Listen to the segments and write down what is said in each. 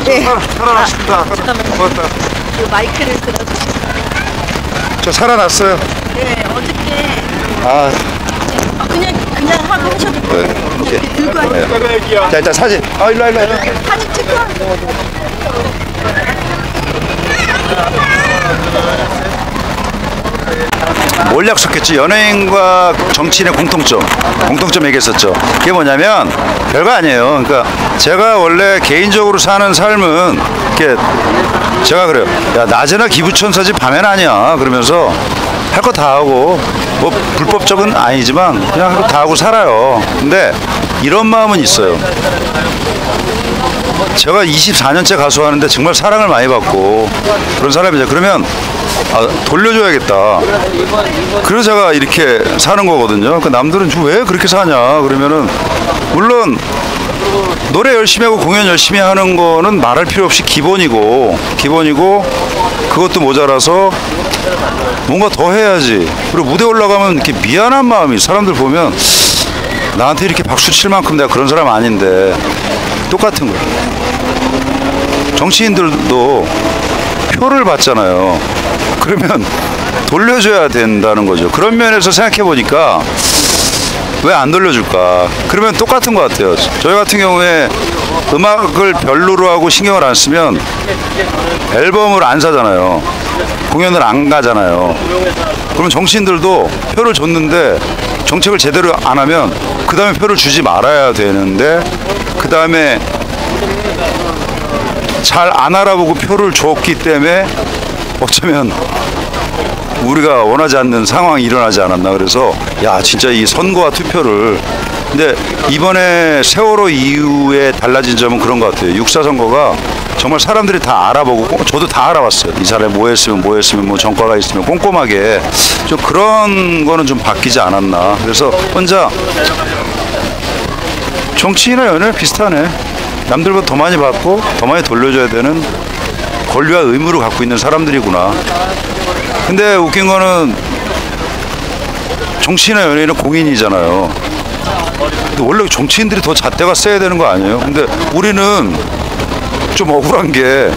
네. 살아났습니다. 잠깐만요. 고맙다. 그 마이크를 들어주세요. 저 살아났어요. 네, 어저께 아, 그냥 하고 하셔도 돼요. 네, 오케이. 이렇게 들고 하세요. 자, 일단 사진. 아, 일로. 사진 찍고. 뭘 약속했지? 연예인과 정치인의 공통점 얘기했었죠. 그게 뭐냐면 별거 아니에요. 그러니까 제가 원래 개인적으로 사는 삶은 이렇게 제가 그래요. 야, 낮에나 기부천사지 밤엔 아니야. 그러면서 할 거 다 하고 뭐 불법적은 아니지만 그냥 할 거 다 하고 살아요. 근데 이런 마음은 있어요. 제가 24년째 가수 하는데 정말 사랑을 많이 받고 그런 사람이죠. 그러면 돌려줘야겠다. 그래서 제가 이렇게 사는 거거든요. 그 남들은 왜 그렇게 사냐 그러면은 물론 노래 열심히 하고 공연 열심히 하는 거는 말할 필요 없이 기본이고 그것도 모자라서 뭔가 더 해야지. 그리고 무대 올라가면 이렇게 미안한 마음이 사람들 보면 나한테 이렇게 박수 칠 만큼 내가 그런 사람 아닌데 똑같은 거예요. 정치인들도 표를 받잖아요. 그러면 돌려줘야 된다는 거죠. 그런 면에서 생각해 보니까 왜 안 돌려줄까? 그러면 똑같은 것 같아요. 저희 같은 경우에 음악을 별로로 하고 신경을 안 쓰면 앨범을 안 사잖아요. 공연을 안 가잖아요. 그럼 정치인들도 표를 줬는데 정책을 제대로 안 하면 그 다음에 표를 주지 말아야 되는데 그 다음에 잘 안 알아보고 표를 줬기 때문에 어쩌면 우리가 원하지 않는 상황이 일어나지 않았나. 그래서 야 진짜 이 선거와 투표를 근데 이번에 세월호 이후에 달라진 점은 그런 것 같아요. 6.4 선거가 정말 사람들이 다 알아보고 저도 다 알아봤어요. 이 사람이 뭐 했으면 뭐 전과가 있으면 꼼꼼하게 좀 그런 거는 좀 바뀌지 않았나. 그래서 혼자 정치인이나 연예인 비슷하네. 남들보다 더 많이 받고 더 많이 돌려줘야 되는 권리와 의무를 갖고 있는 사람들이구나. 근데 웃긴 거는 정치인이나 연예인은 공인이잖아요. 근데 원래 정치인들이 더 잣대가 세야 되는 거 아니에요? 근데 우리는 좀 억울한 게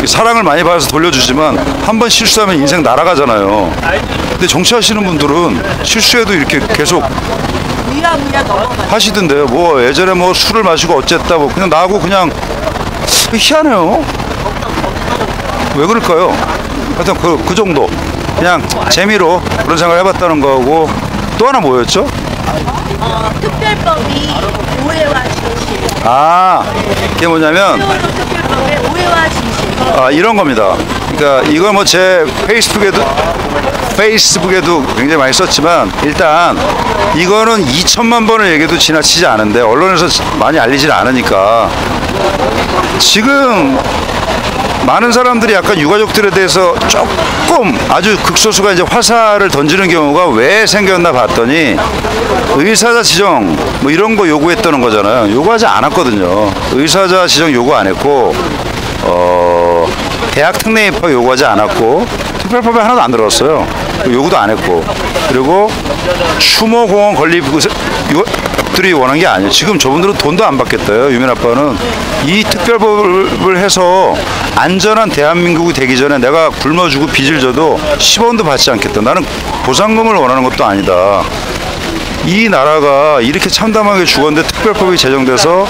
사랑을 많이 받아서 돌려주지만 한 번 실수하면 인생 날아가잖아요. 근데 정치하시는 분들은 실수해도 이렇게 계속 하시던데요. 뭐 예전에 뭐 술을 마시고 어쨌다 뭐 그냥 나하고 그냥 희한해요. 왜 그럴까요? 하여튼 그 정도 그냥 재미로 그런 생각을 해봤다는 거고. 또 하나 뭐였죠? 특별법이 오해와 진실. 이게 뭐냐면 특별법의 오해와 진실. 이런 겁니다. 그러니까 이거 뭐 제 페이스북에도 굉장히 많이 썼지만 일단 이거는 2천만 번을 얘기해도 지나치지 않은데 언론에서 많이 알리질 않으니까 지금 많은 사람들이 약간 유가족들에 대해서 조금 아주 극소수가 이제 화살을 던지는 경우가 왜 생겼나 봤더니 의사자 지정 뭐 이런 거 요구했다는 거잖아요. 요구하지 않았거든요. 의사자 지정 요구 안 했고 대학 특례 입학 요구하지 않았고 특별법에 하나도 안 들어갔어요. 요구도 안 했고 그리고 추모공원 건립 들이 원한 게 아니에요. 지금 저분들은 돈도 안 받겠다요. 유민 아빠는 이 특별법을 해서 안전한 대한민국이 되기 전에 내가 굶어 주고 빚을 져도 10원도 받지 않겠다. 나는 보상금을 원하는 것도 아니다. 이 나라가 이렇게 참담하게 죽었는데 특별법이 제정돼서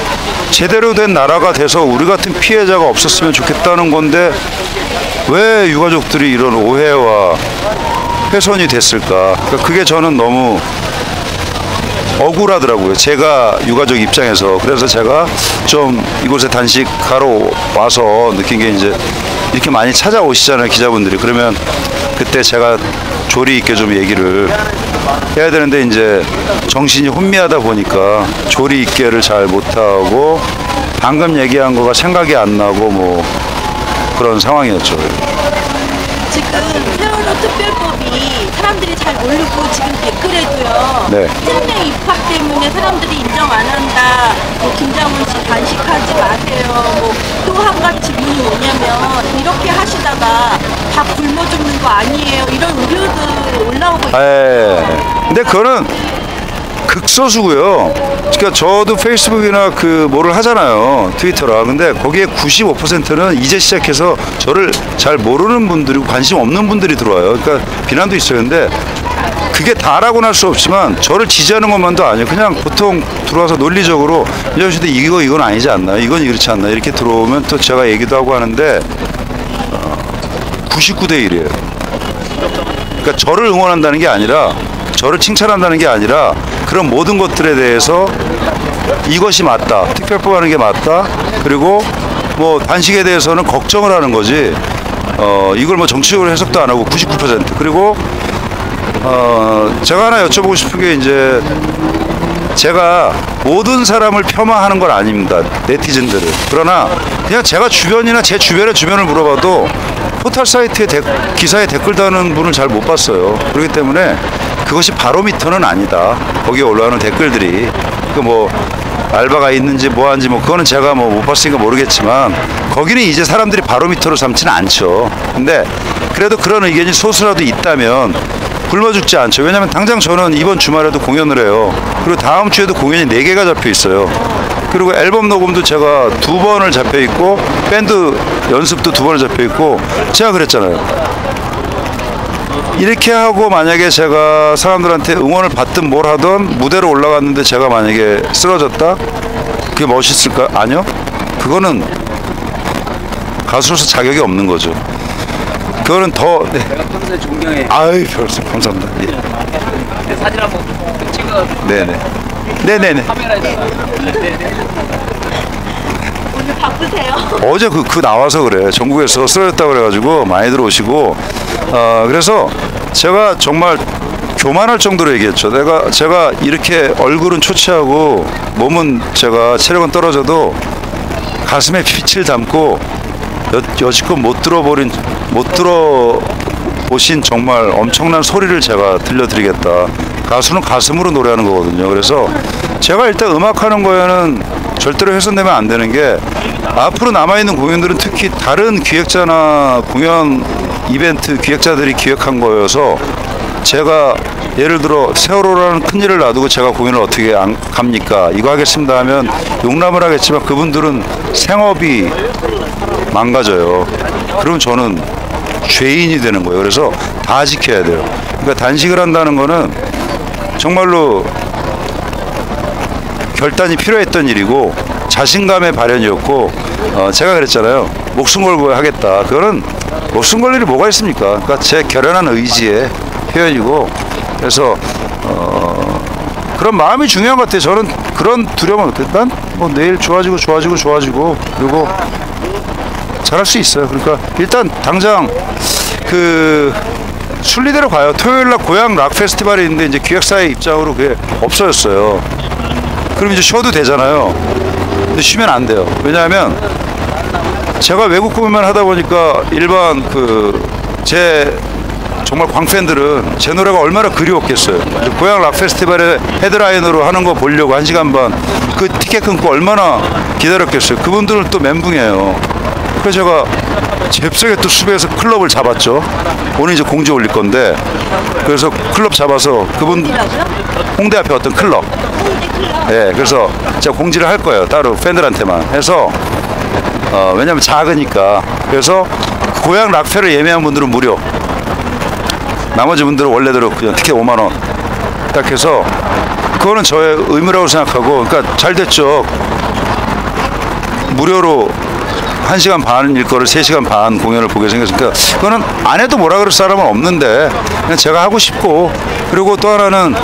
제대로 된 나라가 돼서 우리 같은 피해자가 없었으면 좋겠다는 건데 왜 유가족들이 이런 오해와 훼손이 됐을까? 그러니까 그게 저는 너무 억울하더라고요. 제가 유가족 입장에서. 그래서 제가 좀 이곳에 단식하러 와서 느낀 게 이제 이렇게 많이 찾아오시잖아요, 기자분들이. 그러면 그때 제가 조리 있게 좀 얘기를 해야 되는데 이제 정신이 혼미하다 보니까 조리 있게를 잘 못하고 방금 얘기한 거가 생각이 안 나고 뭐 그런 상황이었죠. 지금 세월호 특별법이 사람들이 잘 모르고 지금 댓글에도요. 네. 특례 입학 때문에 사람들이 인정 안 한다. 뭐 김장훈 씨 단식하지 마세요. 뭐 또 한 가지 질문이 뭐냐면 이렇게 하시다가 다 굶어 죽는 거 아니에요. 이런 우려도 올라오고 있어요. 근데 그거는 극소수고요. 그러니까 저도 페이스북이나 그 뭐를 하잖아요. 트위터라. 근데 거기에 95%는 이제 시작해서 저를 잘 모르는 분들이고 관심 없는 분들이 들어와요. 그러니까 비난도 있어요. 근데 그게 다라고는 할 수 없지만 저를 지지하는 것만도 아니에요. 그냥 보통 들어와서 논리적으로 이제 이건 아니지 않나, 이건 이렇지 않나 이렇게 들어오면 또 제가 얘기도 하고 하는데 99대 1이에요. 그러니까 저를 응원한다는 게 아니라, 저를 칭찬한다는 게 아니라 그런 모든 것들에 대해서 이것이 맞다, 특별법 하는 게 맞다, 그리고 뭐 단식에 대해서는 걱정을 하는 거지, 이걸 뭐 정치적으로 해석도 안 하고 99%. 그리고 제가 하나 여쭤보고 싶은 게, 이제 제가 모든 사람을 폄하하는 건 아닙니다, 네티즌들을. 그러나 그냥 제가 주변이나 제 주변을 물어봐도 포털 사이트에 기사에 댓글 다는 분을 잘 못 봤어요. 그렇기 때문에 그것이 바로미터는 아니다. 거기에 올라오는 댓글들이 그 뭐 알바가 있는지 뭐 하는지 뭐 그거는 제가 뭐 못 봤으니까 모르겠지만, 거기는 이제 사람들이 바로미터로 삼지는 않죠. 근데 그래도 그런 의견이 소수라도 있다면 굶어 죽지 않죠. 왜냐면 당장 저는 이번 주말에도 공연을 해요. 그리고 다음 주에도 공연이 4개가 잡혀 있어요. 그리고 앨범 녹음도 제가 2번을 잡혀 있고, 밴드 연습도 2번을 잡혀 있고. 제가 그랬잖아요. 이렇게 하고 만약에 제가 사람들한테 응원을 받든 뭘 하든 무대로 올라갔는데 제가 만약에 쓰러졌다? 그게 멋있을까? 아니요. 그거는 가수로서 자격이 없는 거죠. 그거는 더. 네. 내가 평소에 존경해. 아유, 별말씀. 감사합니다. 예. 내 사진 한번 찍어. 네네. 네네네. 카메라에다가. 오늘 바쁘세요? 어제 그 나와서 그래. 전국에서 쓰러졌다고 그래가지고 많이 들어오시고, 그래서 제가 정말 교만할 정도로 얘기했죠. 제가 이렇게 얼굴은 초췌하고 몸은, 제가 체력은 떨어져도 가슴에 빛을 담고 여지껏 못 들어보신 정말 엄청난 소리를 제가 들려드리겠다. 가수는 가슴으로 노래하는 거거든요. 그래서 제가 일단 음악하는 거에는 절대로 훼손되면 안 되는 게, 앞으로 남아있는 공연들은 특히 다른 기획자나 공연 이벤트 기획자들이 기획한 거여서, 제가 예를 들어 세월호라는 큰일을 놔두고 제가 공연을 어떻게 갑니까? 이거 하겠습니다 하면 용납을 하겠지만 그분들은 생업이 망가져요. 그럼 저는 죄인이 되는 거예요. 그래서 다 지켜야 돼요. 그러니까 단식을 한다는 거는 정말로 결단이 필요했던 일이고 자신감의 발현이었고, 제가 그랬잖아요. 목숨 걸고 하겠다. 그거는 목숨 걸 일이 뭐가 있습니까? 그러니까 제 결연한 의지의 표현이고, 그래서 그런 마음이 중요한 것 같아요. 저는 그런 두려움은 일단 뭐 내일 좋아지고 그리고 잘할 수 있어요. 그러니까 일단 당장 그 순리대로 가요. 토요일날 고향 락 페스티벌이 있는데 이제 기획사의 입장으로 그게 없어졌어요. 그럼 이제 쉬어도 되잖아요. 근데 쉬면 안 돼요. 왜냐하면 제가 외국 공연만 하다 보니까 일반 제 정말 광팬들은 제 노래가 얼마나 그리웠겠어요. 고향 락 페스티벌에 헤드라이너로 하는 거 보려고 1시간 반 그 티켓 끊고 얼마나 기다렸겠어요. 그분들은 또 멘붕이에요. 그래서 제가 잽싸게 또 수배해서 클럽을 잡았죠. 오늘 이제 공지 올릴 건데, 그래서 클럽 잡아서 그분 홍대 앞에 어떤 클럽. 예, 그래서 제가 공지를 할 거예요. 따로 팬들한테만 해서, 왜냐면 작으니까. 그래서 고향 락페를 예매한 분들은 무료. 나머지 분들은 원래대로 그냥 티켓 5만 원 딱 해서, 그거는 저의 의무라고 생각하고. 그러니까 잘 됐죠. 무료로 1시간 반일 거를 3시간 반 공연을 보게 생겼으니까 그거는 안 해도 뭐라 그럴 사람은 없는데, 그냥 제가 하고 싶고, 그리고 또 하나는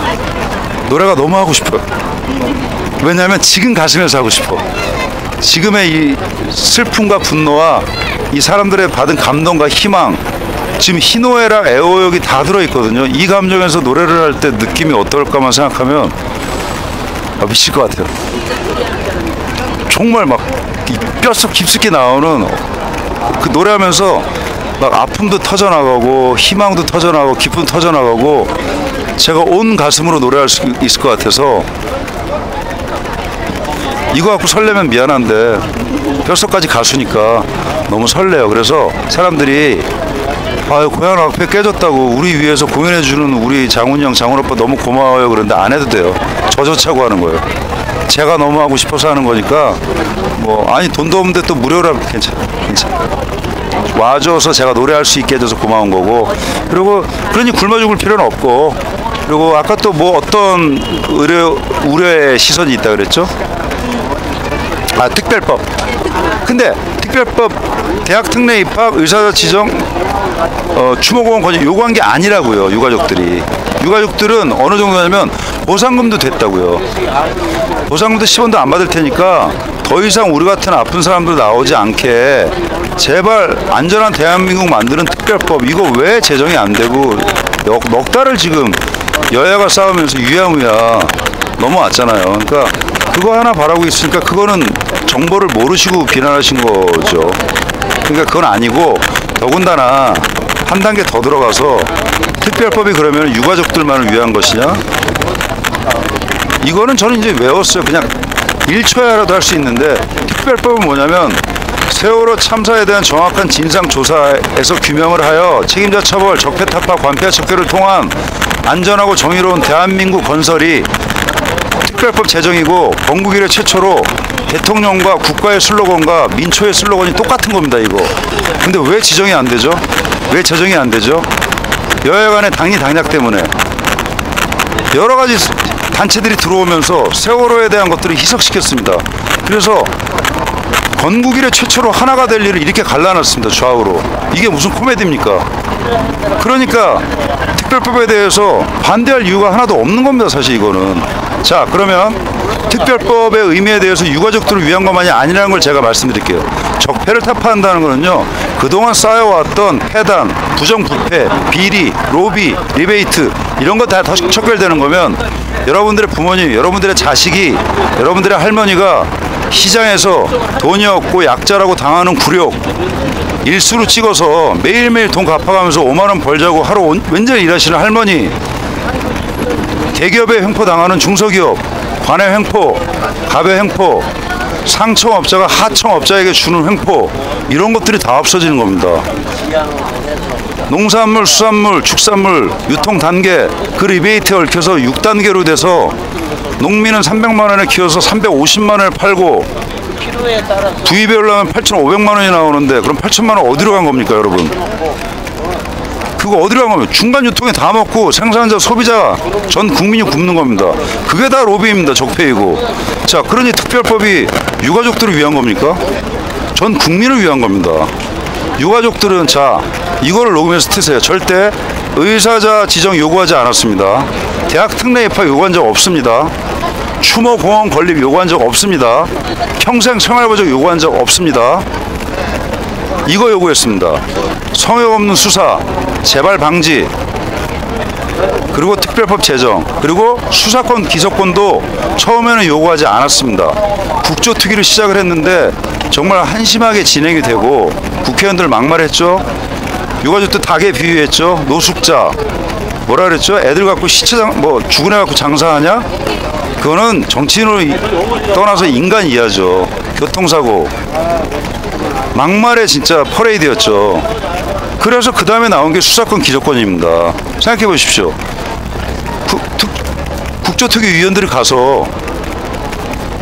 노래가 너무 하고 싶어요. 왜냐하면 지금 가슴에서 하고 싶어. 지금의 이 슬픔과 분노와 이 사람들의 받은 감동과 희망, 지금 희노애락 애호욕이 다 들어있거든요. 이 감정에서 노래를 할 때 느낌이 어떨까만 생각하면 미칠 것 같아요. 정말 막 뼛속 깊숙이 나오는 그 노래하면서 막 아픔도 터져나가고 희망도 터져나가고 기쁨도 터져나가고, 제가 온 가슴으로 노래할 수 있을 것 같아서 이거 갖고 설레면 미안한데 뼛속까지 가수니까 너무 설레요. 그래서 사람들이 아유 고향 앞에 깨졌다고 우리 위해서 공연해주는 우리 장훈이 형 장훈 오빠 너무 고마워요. 그런데 안 해도 돼요. 저조차고 하는 거예요. 제가 너무 하고 싶어서 하는 거니까 뭐 아니 돈도 없는데 또 무료라 괜찮아. 와줘서 제가 노래할 수 있게 해줘서 고마운 거고 그리고 그러니 굶어 죽을 필요는 없고 그리고 아까 또 뭐 어떤 우려의 시선이 있다 그랬죠? 아 특별법. 근데 특별법 대학 특례 입학 의사자 지정 추모공원 건립 요구한 게 아니라고요. 유가족들은 어느 정도냐면 보상금도 됐다고요. 보상금도 10원도 안 받을 테니까 더 이상 우리 같은 아픈 사람들 나오지 않게 제발 안전한 대한민국 만드는 특별법 이거 왜 제정이 안 되고 넉 달을 지금 여야가 싸우면서 유야무야 넘어왔잖아요. 그러니까 그거 하나 바라고 있으니까 그거는 정보를 모르시고 비난하신 거죠. 그러니까 그건 아니고 더군다나 한 단계 더 들어가서 특별법이 그러면 유가족들만을 위한 것이냐? 이거는 저는 이제 외웠어요. 그냥 1초야라도 할 수 있는데 특별법은 뭐냐면 세월호 참사에 대한 정확한 진상조사에서 규명을 하여 책임자 처벌, 적폐 타파, 관폐 척결을 통한 안전하고 정의로운 대한민국 건설이 특별법 제정이고 건국 이래 최초로 대통령과 국가의 슬로건과 민초의 슬로건이 똑같은 겁니다. 이거. 근데 왜 지정이 안 되죠? 왜 제정이 안 되죠? 여야 간의 당리 당략 때문에 여러 가지 단체들이 들어오면서 세월호에 대한 것들을 희석시켰습니다. 그래서 건국 이래 최초로 하나가 될 일을 이렇게 갈라놨습니다. 좌우로. 이게 무슨 코미디입니까? 그러니까 특별법에 대해서 반대할 이유가 하나도 없는 겁니다. 사실 이거는. 자, 그러면 특별법의 의미에 대해서 유가족들을 위한 것만이 아니라는 걸 제가 말씀드릴게요. 적폐를 타파한다는 거는요, 그동안 쌓여왔던 폐단, 부정부패, 비리, 로비, 리베이트 이런 거 다 척결되는 거면 여러분들의 부모님, 여러분들의 자식이, 여러분들의 할머니가 시장에서 돈이 없고 약자라고 당하는 굴욕 일수로 찍어서 매일매일 돈 갚아가면서 5만 원 벌자고 하루 온전히 일하시는 할머니, 대기업에 횡포당하는 중소기업, 관에 횡포, 갑에 횡포, 상청업자가 하청업자에게 주는 횡포 이런 것들이 다 없어지는 겁니다. 농산물, 수산물, 축산물 유통 단계 그 리베이트에 얽혀서 6단계로 돼서 농민은 300만 원에 키워서 350만 원에 팔고 부입에 올라가면 8,500만 원이 나오는데 그럼 8천만 원 어디로 간 겁니까, 여러분? 그거 어디로 간 겁니까? 중간 유통에 다 먹고 생산자, 소비자 전 국민이 굶는 겁니다. 그게 다 로비입니다. 적폐이고. 자, 그러니 특별법이 유가족들을 위한 겁니까? 전 국민을 위한 겁니다. 유가족들은 자, 이거를 녹음해서 트세요. 절대 의사자 지정 요구하지 않았습니다. 대학 특례 입학 요구한 적 없습니다. 추모 공원 건립 요구한 적 없습니다. 평생 생활보장 요구한 적 없습니다. 이거 요구했습니다. 성역 없는 수사, 재발 방지, 그리고 특별법 제정, 그리고 수사권 기소권도 처음에는 요구하지 않았습니다. 국조특위를 시작을 했는데 정말 한심하게 진행이 되고 국회의원들 막말했죠. 유가족들 닭에 비유했죠. 노숙자, 뭐라 그랬죠? 애들 갖고 시체장 뭐 죽은 애 갖고 장사하냐? 그거는 정치인으로 떠나서 인간 이하죠. 교통사고, 막말의 진짜 퍼레이드였죠. 그래서 그 다음에 나온 게 수사권 기소권입니다. 생각해 보십시오. 국조특위 위원들이 가서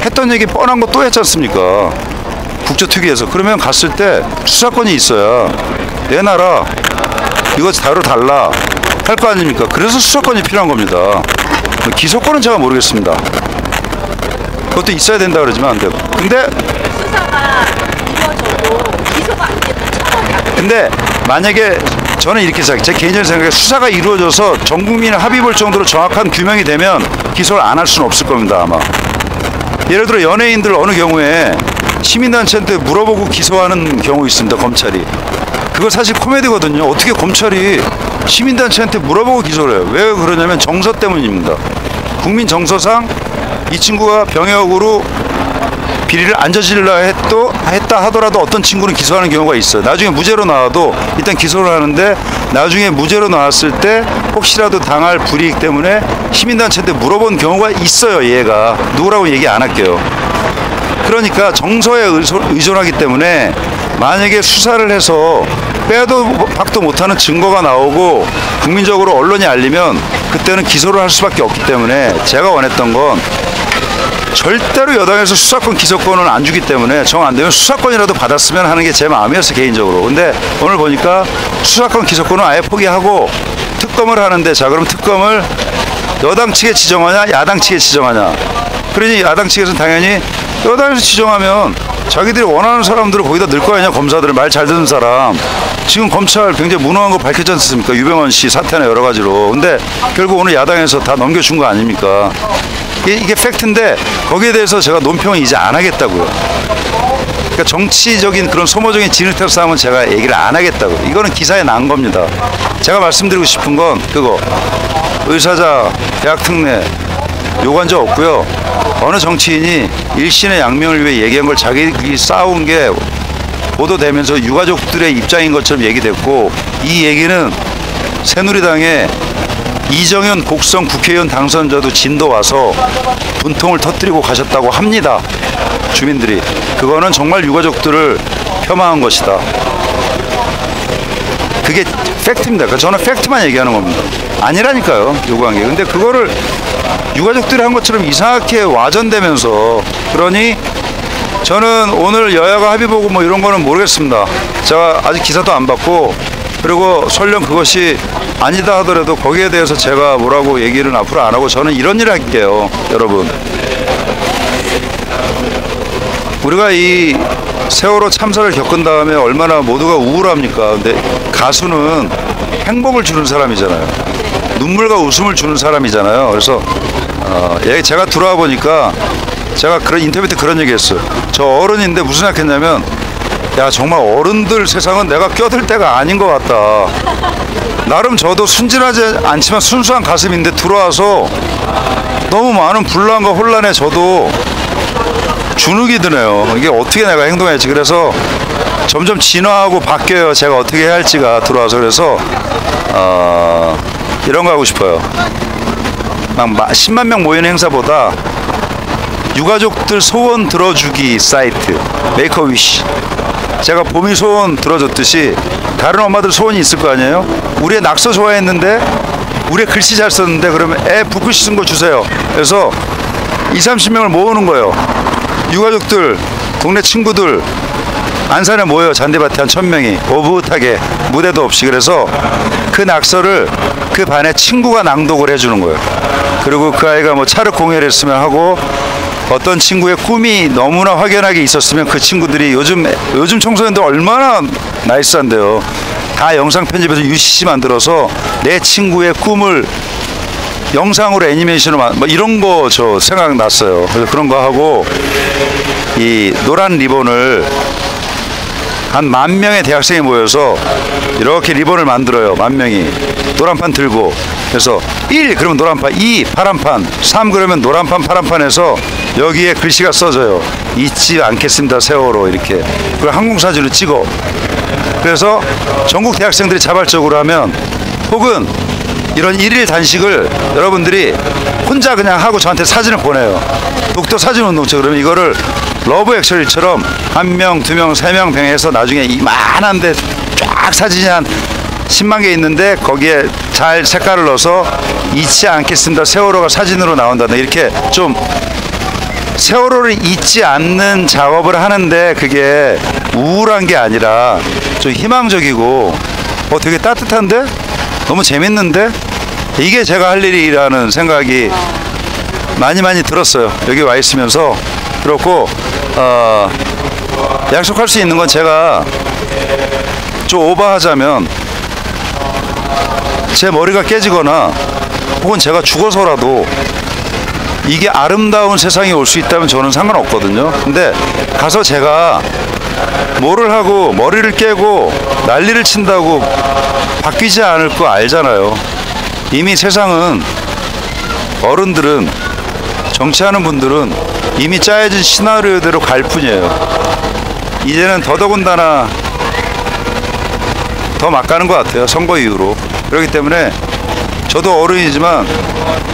했던 얘기 뻔한 거 또 했지 않습니까? 국조특위에서. 그러면 갔을 때 수사권이 있어야 내 나라 이거 다뤄달라 할 거 아닙니까? 그래서 수사권이 필요한 겁니다. 기소권은 제가 모르겠습니다. 그것도 있어야 된다 그러지만 안 되고. 근데 수사가 이루어져도 기소가 안 되면 근데 만약에 저는 이렇게 생각해요. 제 개인적인 생각에 수사가 이루어져서 전 국민의 합의 볼 정도로 정확한 규명이 되면 기소를 안 할 수는 없을 겁니다. 아마. 예를 들어 연예인들 어느 경우에 시민단체한테 물어보고 기소하는 경우 있습니다. 검찰이. 그거 사실 코미디거든요. 어떻게 검찰이 시민단체한테 물어보고 기소를 해요. 왜 그러냐면 정서 때문입니다. 국민 정서상 이 친구가 병역으로 비리를 안 저질러 했다 하더라도 어떤 친구는 기소하는 경우가 있어요. 나중에 무죄로 나와도 일단 기소를 하는데 나중에 무죄로 나왔을 때 혹시라도 당할 불이익 때문에 시민단체한테 물어본 경우가 있어요. 얘가 누구라고 얘기 안 할게요. 그러니까 정서에 의존하기 때문에 만약에 수사를 해서 빼도 박도 못하는 증거가 나오고 국민적으로 언론이 알리면 그때는 기소를 할 수밖에 없기 때문에 제가 원했던 건 절대로 여당에서 수사권 기소권은 안 주기 때문에 정 안 되면 수사권이라도 받았으면 하는 게 제 마음이었어 개인적으로. 근데 오늘 보니까 수사권 기소권은 아예 포기하고 특검을 하는데, 자 그럼 특검을 여당 측에 지정하냐 야당 측에 지정하냐. 그러니 야당 측에서는 당연히 여당에서 지정하면 자기들이 원하는 사람들을 거기다 넣을 거 아니냐. 검사들을 말 잘 듣는 사람. 지금 검찰 굉장히 무능한 거 밝혔지 않습니까? 유병헌 씨 사태나 여러 가지로. 근데 결국 오늘 야당에서 다 넘겨준 거 아닙니까? 이게 팩트인데 거기에 대해서 제가 논평은 이제 안 하겠다고요. 그러니까 정치적인 그런 소모적인 진흙탕 싸움은 제가 얘기를 안 하겠다고. 이거는 기사에 난 겁니다. 제가 말씀드리고 싶은 건 그거 의사자 대학 특례 요구한 적 없고요. 어느 정치인이 일신의 양명을 위해 얘기한 걸 자기들이 싸운 게 보도되면서 유가족들의 입장인 것처럼 얘기됐고, 이 얘기는 새누리당의 이정현 곡성 국회의원 당선자도 진도 와서 분통을 터뜨리고 가셨다고 합니다. 주민들이. 그거는 정말 유가족들을 폄하한 것이다. 그게 팩트입니다. 그러니까 저는 팩트만 얘기하는 겁니다. 아니라니까요, 요구한 게. 근데 그거를 유가족들이 한 것처럼 이상하게 와전되면서, 그러니 저는 오늘 여야가 합의 보고 뭐 이런 거는 모르겠습니다. 제가 아직 기사도 안 받고, 그리고 설령 그것이 아니다 하더라도 거기에 대해서 제가 뭐라고 얘기를 앞으로 안 하고 저는 이런 일을 할게요. 여러분, 우리가 이 세월호 참사를 겪은 다음에 얼마나 모두가 우울합니까? 근데 가수는 행복을 주는 사람이잖아요. 눈물과 웃음을 주는 사람이잖아요. 그래서 제가 들어와 보니까 제가 그런 인터뷰 때 그런 얘기했어요. 저 어른인데 무슨 생각했냐면, 야 정말 어른들 세상은 내가 껴들 때가 아닌 것 같다. 나름 저도 순진하지 않지만 순수한 가슴인데 들어와서 너무 많은 분란과 혼란에 저도 주눅이 드네요. 이게 어떻게 내가 행동할지. 그래서 점점 진화하고 바뀌어요. 제가 어떻게 해야 할지가 들어와서. 그래서 이런 거 하고 싶어요. 막 10만 명 모이는 행사보다 유가족들 소원 들어주기 사이트 메이커 위시, 제가 봄이 소원 들어줬듯이 다른 엄마들 소원이 있을 거 아니에요? 우리 애 낙서 좋아했는데, 우리 애 글씨 잘 썼는데, 그러면 애 붓글씨 쓴 거 주세요. 그래서 20-30명을 모으는 거예요. 유가족들, 동네 친구들 안산에 모여요. 잔디밭에 한 1000명이 오붓하게, 무대도 없이. 그래서 그 낙서를 그 반에 친구가 낭독을 해주는 거예요. 그리고 그 아이가 뭐 차를 공연했으면 하고, 어떤 친구의 꿈이 너무나 확연하게 있었으면 그 친구들이 요즘 청소년들 얼마나 나이스한데요. 다 영상 편집해서 UCC 만들어서 내 친구의 꿈을 영상으로 애니메이션으로 뭐 이런 거 저 생각났어요. 그래서 그런 거 하고, 이 노란 리본을 한 10,000명의 대학생이 모여서 이렇게 리본을 만들어요. 10,000명이 노란판 들고. 그래서 1 그러면 노란판, 2 파란판, 3 그러면 노란판 파란판에서 여기에 글씨가 써져요. 잊지 않겠습니다 세월호, 이렇게. 그리고 항공사진을 찍어. 그래서 전국 대학생들이 자발적으로 하면, 혹은 이런 일일 단식을 여러분들이 혼자 그냥 하고 저한테 사진을 보내요. 독도 사진 운동체. 그러면 이거를 러브 액츄얼리처럼 1명, 2명, 3명 병해서 나중에 이만한데 쫙 사진이 한 10만 개 있는데 거기에 잘 색깔을 넣어서 잊지 않겠습니다 세월호가 사진으로 나온다는, 이렇게 좀 세월호를 잊지 않는 작업을 하는데 그게 우울한 게 아니라 좀 희망적이고 되게 따뜻한데? 너무 재밌는데? 이게 제가 할 일이라는 생각이 많이 들었어요. 여기 와 있으면서 그렇고, 약속할 수 있는 건, 제가 좀 오버하자면 제 머리가 깨지거나 혹은 제가 죽어서라도 이게 아름다운 세상이 올 수 있다면 저는 상관없거든요. 근데 가서 제가 뭐를 하고 머리를 깨고 난리를 친다고 바뀌지 않을 거 알잖아요. 이미 세상은, 어른들은, 정치하는 분들은 이미 짜여진 시나리오대로 갈 뿐이에요. 이제는 더더군다나 더 막 가는 것 같아요. 선거 이후로. 그렇기 때문에 저도 어른이지만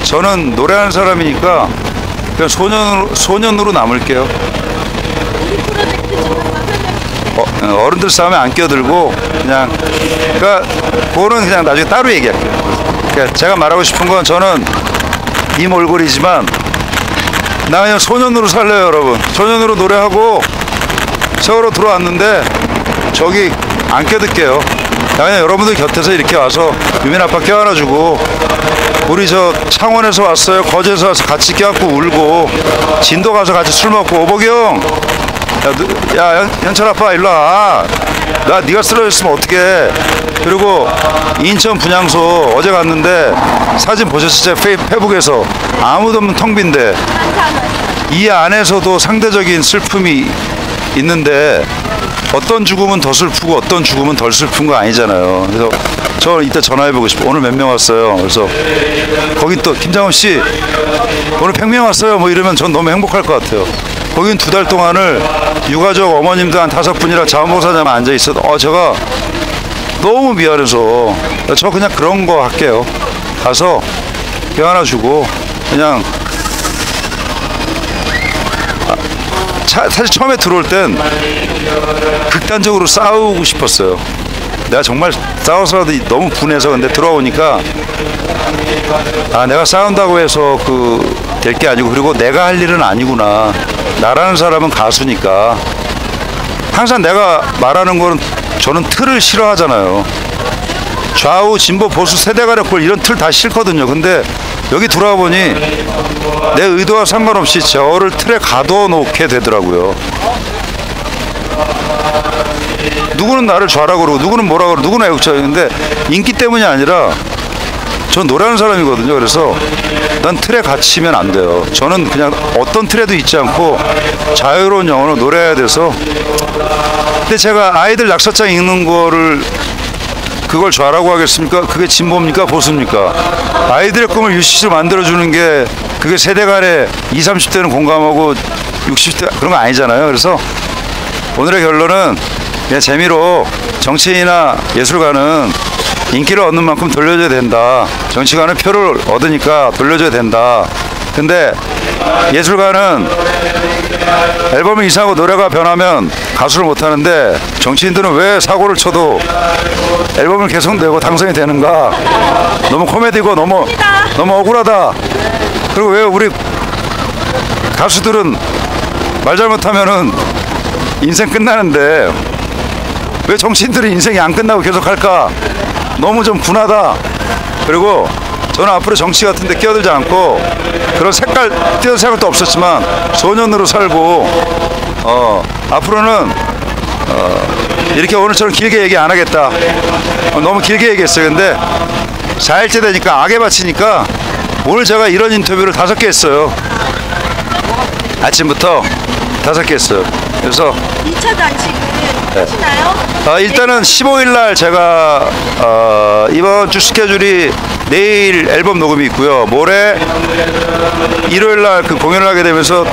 저는 노래하는 사람이니까 그냥 소년으로 남을게요. 어른들 싸움에 안 끼어들고 그냥 그러니까 그거는 그냥 나중에 따로 얘기할게요. 그러니까 제가 말하고 싶은 건 저는 님 얼굴이지만 나 그냥 소년으로 살려요, 여러분. 소년으로 노래하고 세월호 들어왔는데 저기 안 껴들게요. 나 그냥 여러분들 곁에서 이렇게 와서 유민 아빠 껴안아주고 우리 저 창원에서 왔어요, 거제에서 와서 같이 껴안고 울고 진도 가서 같이 술 먹고 오복이 형, 야 현철 아빠 일로 와. 나 네가 쓰러졌으면 어떡해. 그리고 인천 분향소 어제 갔는데 사진 보셨죠? 페북에서 아무도 없는 텅 빈데 이 안에서도 상대적인 슬픔이 있는데 어떤 죽음은 더 슬프고 어떤 죽음은 덜 슬픈 거 아니잖아요. 그래서 저 이따 전화해보고 싶어. 오늘 몇 명 왔어요. 그래서 거기 또 김장훈 씨 오늘 100명 왔어요 뭐 이러면 전 너무 행복할 것 같아요. 거긴 2달 동안을 유가족 어머님들 한 5분이랑 자원봉사자만 앉아 있어도 제가 너무 미안해서 저 그냥 그런 거 할게요. 가서 뼈 하나 주고 그냥 사실 처음에 들어올 땐 극단적으로 싸우고 싶었어요. 내가 정말 싸워서라도 너무 분해서. 근데 들어오니까 내가 싸운다고 해서 될 게 아니고, 그리고 내가 할 일은 아니구나. 나라는 사람은 가수니까. 항상 내가 말하는 거는 저는 틀을 싫어하잖아요. 좌우 진보 보수 세대 간의 이런 틀 다 싫거든요. 근데 여기 들어와 보니 내 의도와 상관없이 저를 틀에 가둬놓게 되더라고요. 누구는 나를 좌라고 그러고 누구는 뭐라고 그러고 누구는 애국자인데 인기 때문이 아니라 전 노래하는 사람이거든요. 그래서 난 틀에 갇히면 안 돼요. 저는 그냥 어떤 틀에도 있지 않고 자유로운 영혼으로 노래해야 돼서. 근데 제가 아이들 낙서장 읽는 거를 그걸 좌라고 하겠습니까? 그게 진보입니까? 보수입니까? 아이들의 꿈을 유시시로 만들어주는 게 그게 세대 간에 20, 30대는 공감하고 60대 그런 거 아니잖아요. 그래서 오늘의 결론은 그냥 재미로 정치인이나 예술가는 인기를 얻는 만큼 돌려줘야 된다. 정치가는 표를 얻으니까 돌려줘야 된다. 근데 예술가는 앨범이 이상하고 노래가 변하면 가수를 못하는데 정치인들은 왜 사고를 쳐도 앨범을 계속 내고 당선이 되는가. 너무 코미디고 너무 억울하다. 그리고 왜 우리 가수들은 말 잘못하면은 인생 끝나는데 왜 정치인들은 인생이 안 끝나고 계속 할까. 너무 좀 분하다. 그리고 저는 앞으로 정치 같은 데 끼어들지 않고 그런 뛰어들 생각도 없었지만 소년으로 살고 앞으로는 이렇게 오늘처럼 길게 얘기 안 하겠다. 너무 길게 얘기했어요. 근데 4일째 되니까 악에 바치니까 오늘 제가 이런 인터뷰를 5개 했어요. 아침부터 5개 했어요. 그래서 2차 단식은 하시나요? 일단은 15일날 제가 이번 주 스케줄이 내일 앨범 녹음이 있고요. 모레 일요일날 공연을 하게 되면서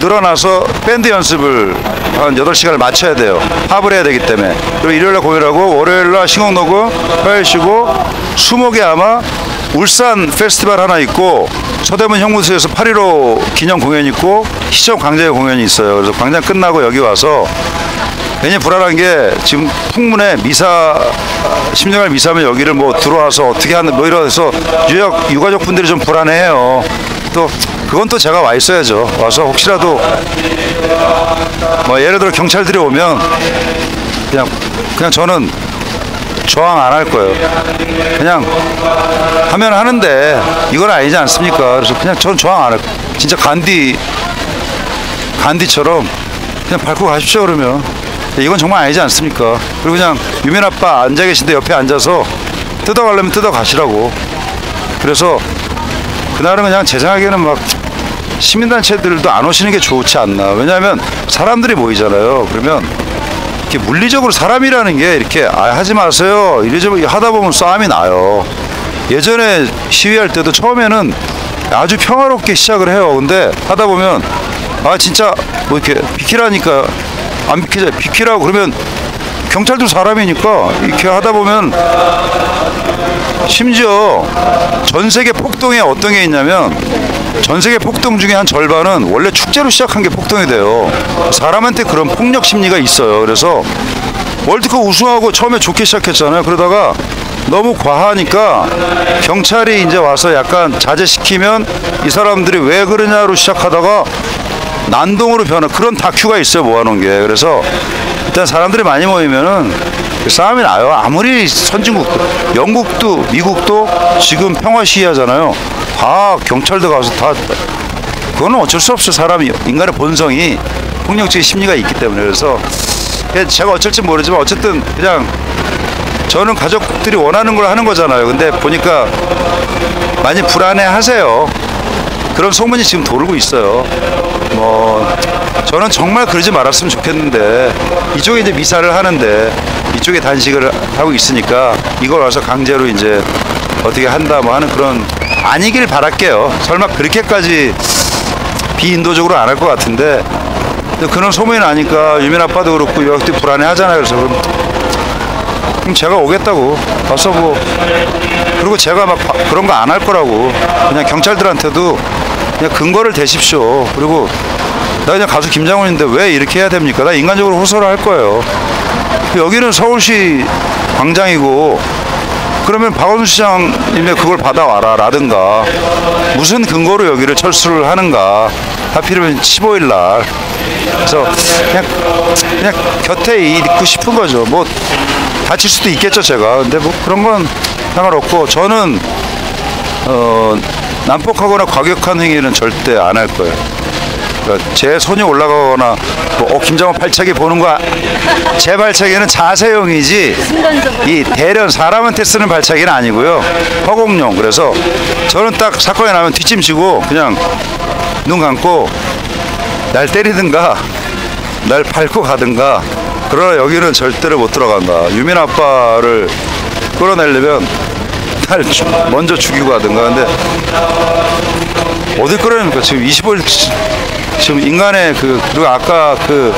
늘어나서 밴드 연습을 한 8시간을 맞춰야 돼요. 합을 해야 되기 때문에. 그리고 일요일날 공연하고 월요일날 신곡 녹음, 화요일 쉬고 수목에 아마 울산 페스티벌 하나 있고 서대문 형무소에서 8.15 기념 공연 있고 시청 광장에 공연이 있어요. 그래서 광장 끝나고 여기 와서 굉장히 불안한 게 지금 풍문에 심정할 미사면 여기를 들어와서 어떻게 하는 이러서 유가족 분들이 좀 불안해해요. 또 그건 또 제가 와 있어야죠. 와서 혹시라도 예를 들어 경찰들이 오면 그냥 저는 저항 안 할 거예요. 그냥 하면 하는데 이건 아니지 않습니까? 그래서 그냥 저는 저항 안 할 거예요. 진짜 간디처럼 그냥 밟고 가십시오. 그러면 이건 정말 아니지 않습니까? 그리고 그냥 유민 아빠 앉아 계신데 옆에 앉아서 뜯어가려면 뜯어가시라고. 그래서 그날은 그냥 제 생각에는 시민단체들도 안 오시는 게 좋지 않나. 왜냐하면 사람들이 모이잖아요. 그러면 이렇게 물리적으로 사람이라는 게 이렇게 하지 마세요 이러지 하다 보면 싸움이 나요. 예전에 시위할 때도 처음에는 아주 평화롭게 시작을 해요. 근데 하다 보면 진짜 이렇게 비키라니까 안 비키라고 그러면 경찰도 사람이니까 이렇게 하다 보면 심지어 전 세계 폭동에 어떤 게 있냐면 전 세계 폭동 중에 한 절반은 원래 축제로 시작한 게 폭동이 돼요. 사람한테 그런 폭력 심리가 있어요. 그래서 월드컵 우승하고 처음에 좋게 시작했잖아요. 그러다가 너무 과하니까 경찰이 이제 와서 약간 자제시키면 이 사람들이 왜 그러냐로 시작하다가 난동으로 변한 그런 다큐가 있어요. 모아놓은 게. 그래서 일단 사람들이 많이 모이면은 싸움이 나요. 아무리 선진국도, 영국도 미국도 지금 평화 시위하잖아요. 다 경찰도 가서 다 그거는 어쩔 수 없어요. 사람이 인간의 본성이 폭력적인 심리가 있기 때문에. 그래서 제가 어쩔지 모르지만 어쨌든 그냥 저는 가족들이 원하는 걸 하는 거잖아요. 근데 보니까 많이 불안해 하세요. 그런 소문이 지금 돌고 있어요. 뭐 저는 정말 그러지 말았으면 좋겠는데 이쪽에 이제 미사를 하는데 이쪽에 단식을 하고 있으니까 이걸 와서 강제로 이제 어떻게 한다 뭐 하는 그런 아니길 바랄게요. 설마 그렇게까지 비인도적으로 안 할 것 같은데 그런 소문이 나니까 유민 아빠도 그렇고 여기도 불안해 하잖아요. 그래서 그럼 제가 오겠다고 와서 뭐 그리고 제가 막 그런 거 안 할 거라고 그냥 경찰들한테도 그냥 근거를 대십시오. 그리고 나 그냥 가수 김장훈인데 왜 이렇게 해야 됩니까? 나 인간적으로 호소를 할 거예요. 여기는 서울시 광장이고 그러면 박원순 시장님의 그걸 받아와라 라든가 무슨 근거로 여기를 철수를 하는가. 하필이면 15일 날. 그래서 그냥 곁에 있고 싶은 거죠. 뭐 다칠 수도 있겠죠 제가. 근데 뭐 그런 건 상관없고 저는 난폭하거나 과격한 행위는 절대 안 할 거예요. 그러니까 제 손이 올라가거나 뭐 김장훈 발차기 보는 거 제 발차기는 자세용이지 이 대련 사람한테 쓰는 발차기는 아니고요. 허공용. 그래서 저는 딱 사건이 나면 뒷짐지고 그냥 눈 감고 날 때리든가 날 밟고 가든가. 그러나 여기는 절대로 못 들어간다. 유민 아빠를 끌어내려면 날 먼저 죽이고 가든가. 근데 어디 끌어냅니까? 지금 25일 지금 인간의 그리고 아까 그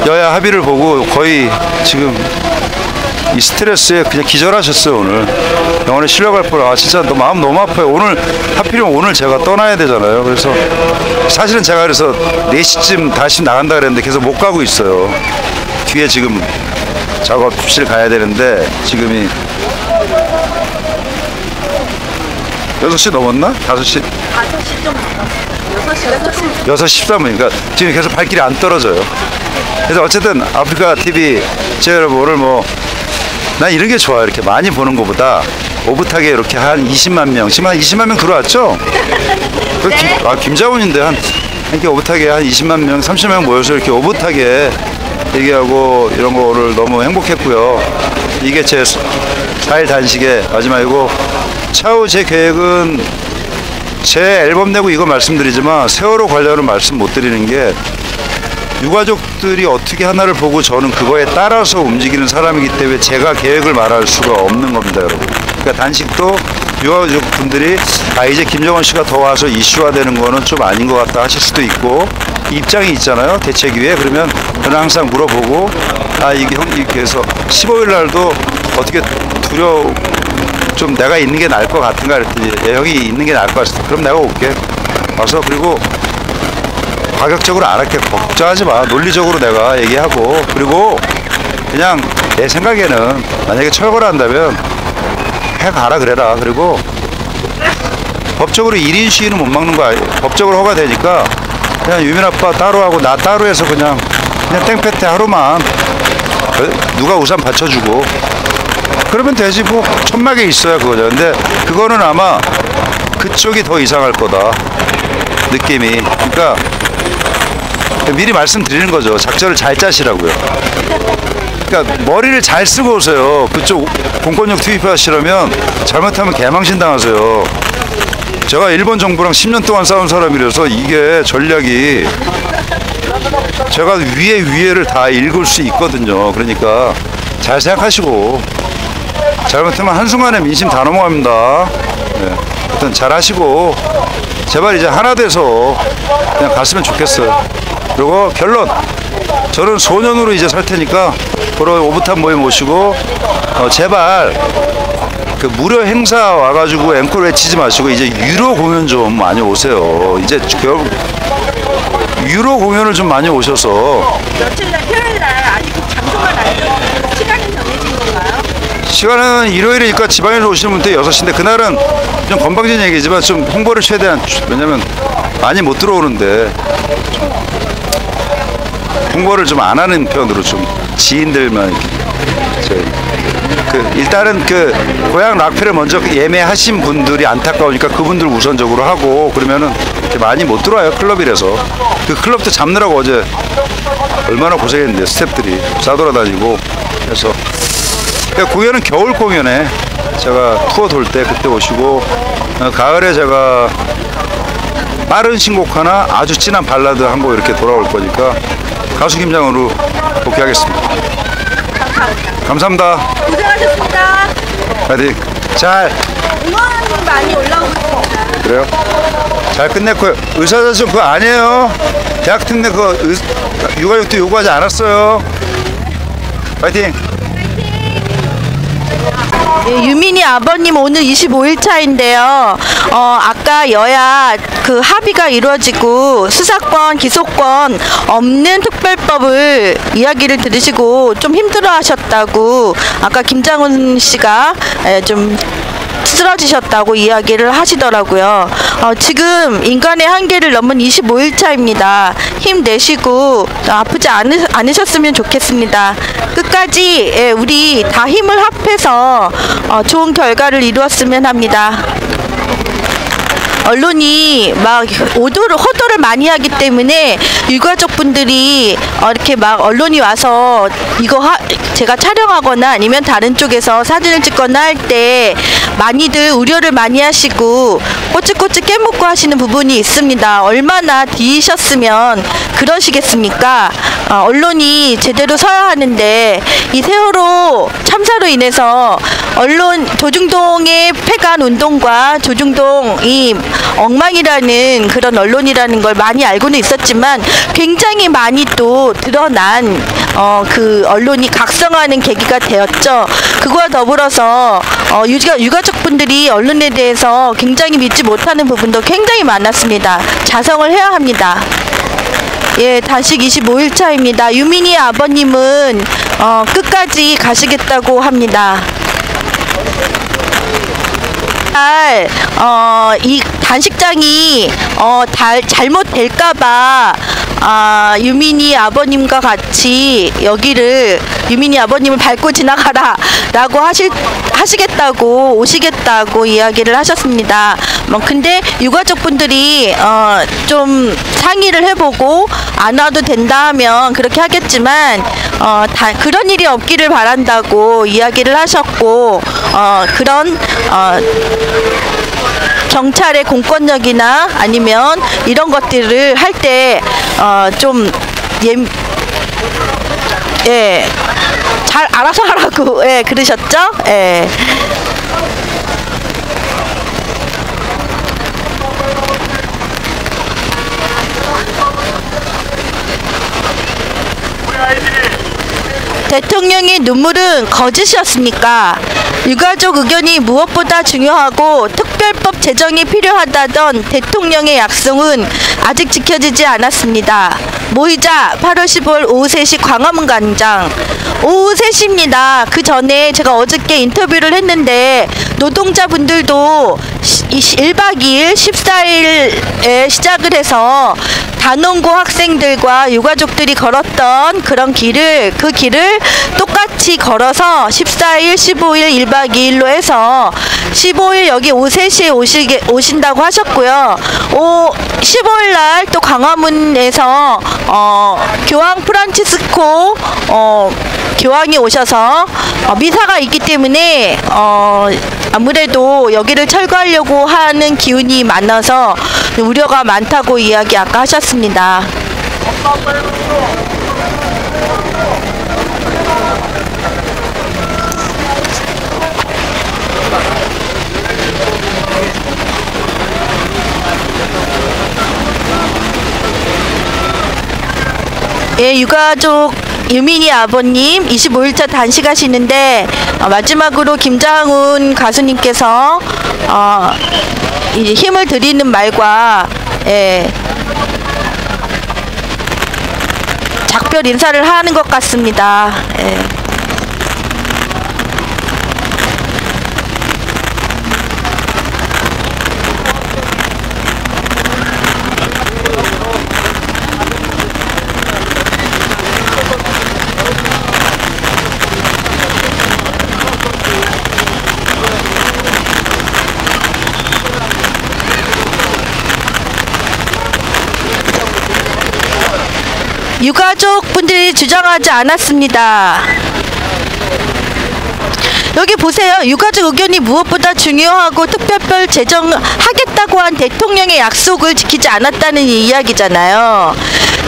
여야 합의를 보고 거의 지금 이 스트레스에 그냥 기절하셨어요. 오늘 병원에 실려갈 뻔. 진짜 마음 너무 아파요. 오늘 하필이면 오늘 제가 떠나야 되잖아요. 그래서 사실은 제가 그래서 4시쯤 다시 나간다 그랬는데 계속 못 가고 있어요. 뒤에 지금 작업실 가야 되는데 지금이 6시 넘었나? 5시? 5시 좀 넘었어요. 6시 6시 13분. 그러니까 지금 계속 발길이 안 떨어져요. 그래서 어쨌든 아프리카 TV 제 여러분 오늘 뭐 난 이런 게 좋아요. 이렇게 많이 보는 것보다 오붓하게 이렇게 한 20만 명, 지금 한 20만 명 들어왔죠? 네. 김장훈인데 이렇게 오붓하게 한 20만 명, 30만 명 모여서 이렇게 오붓하게 얘기하고 이런 거 오늘 너무 행복했고요. 이게 제 4일 단식의 마지막이고 차후 제 계획은 제 앨범 내고 이거 말씀드리지만 세월호 관련은 말씀 못 드리는 게 유가족들이 어떻게 하나를 보고 저는 그거에 따라서 움직이는 사람이기 때문에 제가 계획을 말할 수가 없는 겁니다, 여러분. 그러니까 단식도 유가족분들이 이제 김정은 씨가 더 와서 이슈화되는 거는 좀 아닌 것 같다 하실 수도 있고 입장이 있잖아요, 대책위에. 그러면 저는 항상 물어보고 이게 형님 그래서 15일 날도 어떻게 좀 내가 있는 게 나을 것 같은가 그랬더니 형이 있는 게 나을 것 같아. 그럼 내가 올게. 와서 그리고 가격적으로 안 할게. 걱정하지 마. 논리적으로 내가 얘기하고 그리고 그냥 내 생각에는 만약에 철거를 한다면 해가라 그래라. 그리고 법적으로 1인 시위는 못 막는 거 아니에요. 법적으로 허가되니까 그냥 유민 아빠 따로 하고 나 따로 해서 그냥 땡볕에 하루만 누가 우산 받쳐주고 그러면 되지. 뭐 천막에 있어야 그거죠. 근데 그거는 아마 그쪽이 더 이상할 거다 느낌이. 그러니까 미리 말씀드리는 거죠. 작전을 잘 짜시라고요. 그러니까 머리를 잘 쓰고 오세요. 그쪽 공권력 투입하시려면 잘못하면 개망신 당하세요. 제가 일본 정부랑 10년 동안 싸운 사람이라서 이게 전략이 제가 위에를 다 읽을 수 있거든요. 그러니까 잘 생각하시고 잘못하면 한순간에 민심 다 넘어갑니다. 네. 하여튼 잘 하시고 제발 이제 하나 돼서 그냥 갔으면 좋겠어요. 그리고 결론, 저는 소년으로 이제 살 테니까 그런 오붓한 모임 오시고 제발 그 무료 행사 와가지고 앵콜 외치지 마시고 이제 유료 공연 좀 많이 오세요. 이제 유료 공연을 좀 많이 오셔서. 며칠 날 토요일 날 아직 장소만 안 정해진 시간이 정해진 건가요? 시간은 일요일이니까 지방에서 오시는 분들 6시인데 그날은 좀 건방진 얘기지만 좀 홍보를 최대한, 왜냐면 많이 못 들어오는데 홍보를 좀 안 하는 편으로 좀 지인들만 이렇게 저희 일단은 고향 락페를 먼저 예매하신 분들이 안타까우니까 그분들 우선적으로 하고, 그러면은 이렇게 많이 못 들어와요. 클럽이라서. 그 클럽도 잡느라고 어제 얼마나 고생했는데 스태프들이 싸돌아다니고. 그래서 공연은 겨울 공연에 제가 투어 돌 때 그때 오시고, 가을에 제가 빠른 신곡 하나, 아주 진한 발라드 한 곡 이렇게 돌아올 거니까 가수 김장으로 복귀하겠습니다. 감사합니다. 고생하셨습니다. 파이팅. 잘. 응원이 많이 올라오고 있습니다. 그래요? 잘 끝냈고요. 의사자정 그거 아니에요. 대학 특례 그거 육아육도 요구하지 않았어요. 파이팅. 예, 유민이 아버님 오늘 25일 차인데요. 아까 여야 그 합의가 이루어지고 수사권, 기소권 없는 특별법을 이야기를 들으시고 좀 힘들어하셨다고 아까 김장훈 씨가 좀 쓰러지셨다고 이야기를 하시더라고요. 지금 인간의 한계를 넘은 25일 차입니다. 힘내시고 아프지 않으셨으면 좋겠습니다. 끝까지 우리 다 힘을 합해서 좋은 결과를 이루었으면 합니다. 언론이 막 호도를 많이 하기 때문에 유가족분들이 이렇게 막 언론이 와서 제가 촬영하거나 아니면 다른 쪽에서 사진을 찍거나 할 때 많이들 우려를 많이 하시고 꼬치꼬치 깨묻고 하시는 부분이 있습니다. 얼마나 뒤셨으면 그러시겠습니까? 언론이 제대로 서야 하는데 이 세월호 참사로 인해서 조중동의 폐간 운동과 조중동이 엉망이라는 그런 언론이라는 걸 많이 알고는 있었지만 굉장히 많이 또 드러난 그 언론이 각성하는 계기가 되었죠. 그거와 더불어서 유가족분들이 언론에 대해서 굉장히 믿지 못하는 부분도 굉장히 많았습니다. 자성을 해야 합니다. 예, 단식 25일 차입니다. 유민이 아버님은 끝까지 가시겠다고 합니다. 이 단식장이 잘못될까봐 유민이 아버님과 같이 여기를 유민이 아버님을 밟고 지나가라 라고 하시겠다고 오시겠다고 이야기를 하셨습니다. 근데 유가족분들이 좀 상의를 해보고 안 와도 된다 하면 그렇게 하겠지만 그런 일이 없기를 바란다고 이야기를 하셨고, 그런 경찰의 공권력이나 아니면 이런 것들을 할 때 잘 알아서 하라고 그러셨죠? 예. 대통령의 눈물은 거짓이었습니까? 유가족 의견이 무엇보다 중요하고 특별법 제정이 필요하다던 대통령의 약속은 아직 지켜지지 않았습니다. 모이자 8월 15일 오후 3시 광화문 광장. 오후 3시입니다. 그 전에 제가 어저께 인터뷰를 했는데 노동자분들도 1박 2일 14일에 시작을 해서 단원고 학생들과 유가족들이 걸었던 그 길을 똑같이 걸어서 14일, 15일, 1박 2일로 해서 15일 여기 오후 3시에 오신다고 하셨고요. 15일 날 또 광화문에서 교황 프란치스코 교황이 오셔서 미사가 있기 때문에 아무래도 여기를 철거하려고 하는 기운이 많아서 우려가 많다고 이야기 아까 하셨습니다. 예, 유가족 유민이 아버님 25일차 단식하시는데 마지막으로 김장훈 가수님께서 이제 힘을 드리는 말과 작별 인사를 하는 것 같습니다. 유가족분들이 주장하지 않았습니다. 여기 보세요. 유가족 의견이 무엇보다 중요하고 특별별 제정하겠다고 한 대통령의 약속을 지키지 않았다는 이야기잖아요.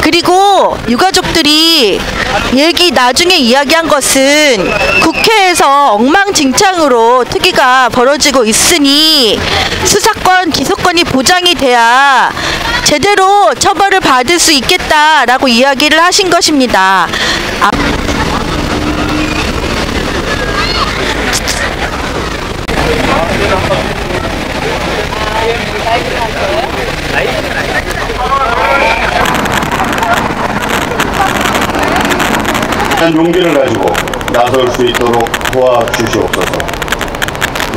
그리고 유가족들이 나중에 이야기한 것은 국회에서 엉망진창으로 특위가 벌어지고 있으니 수사권, 기소권이 보장이 돼야 제대로 처벌을 받을 수 있겠다라고 이야기를 하신 것입니다. 용기를 가지고 나설 수 있도록 도와주시옵소서.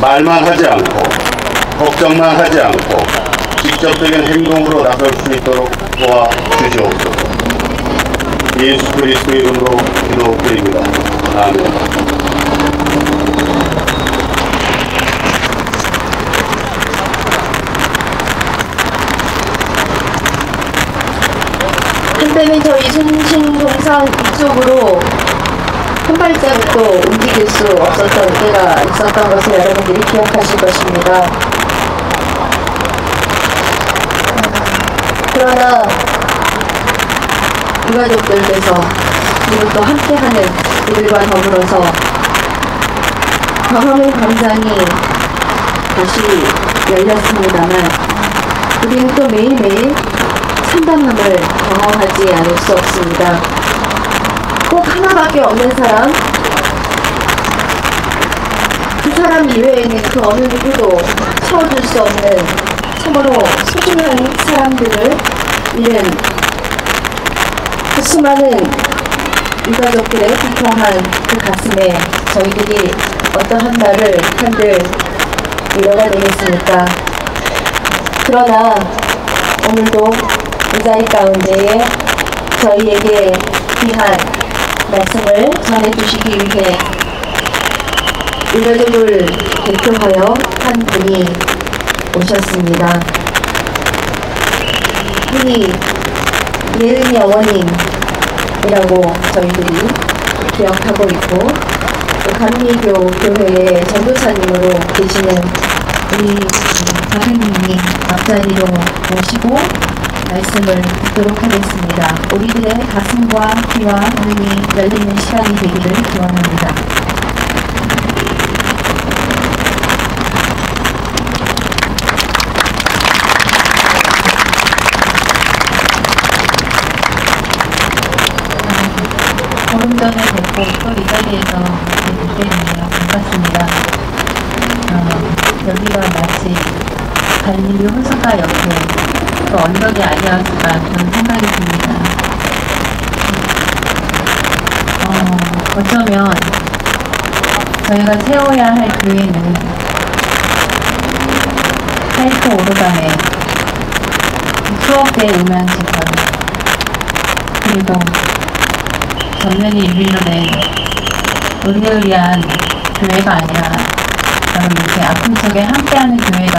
말만 하지 않고 걱정만 하지 않고 직접적인 행동으로 나설 수 있도록 도와주시옵소서. 예수 그리스도 이름으로 기도드립니다. 아멘. 한때는 저희 순신동산 이쪽으로 한 발자국도 움직일 수 없었던 때가 있었던 것을 여러분들이 기억하실 것입니다. 그러나 유가족들께서 그리고 또 함께하는 이들과 더불어서 광화문 광장이 다시 열렸습니다만 우리는 또 매일매일 참담함을 경험하지 않을 수 없습니다. 꼭 하나밖에 없는 사람, 그 사람 이외에는 그 어느 누구도 채워줄 수 없는 참으로 소중한 사람들을 잃은 그 수많은 유가족들의 비통한 그 가슴에 저희들이 어떠한 말을 한들 위로가 되겠습니까? 그러나 오늘도 이 자리 가운데에 저희에게 귀한 말씀을 전해주시기 위해 유가족을 대표하여 한 분이 오셨습니다. 흔히 예은이 어머님이라고 저희들이 기억하고 있고 또 감리교 교회의 전도사님으로 계시는 우리 박현님이 앞자리로 모시고 말씀을 듣도록 하겠습니다. 우리들의 가슴과 귀와 눈이 열리는 시간이 되기를 기원합니다. 보름 전에 뵙고 또 이 자리에서 뵙게 되네요. 반갑습니다. 여기가 마치 갈릴리 호숫가 옆에 그 언덕이 아니었을까 그런 생각이 듭니다. 어쩌면 저희가 세워야 할 교회는 사이코 오르간에 수억 개의 음향시설 그리고 전면이 일밀로된 의리의리한 교회가 아니라 여러분 이렇게 아픔 속에 함께하는 교회가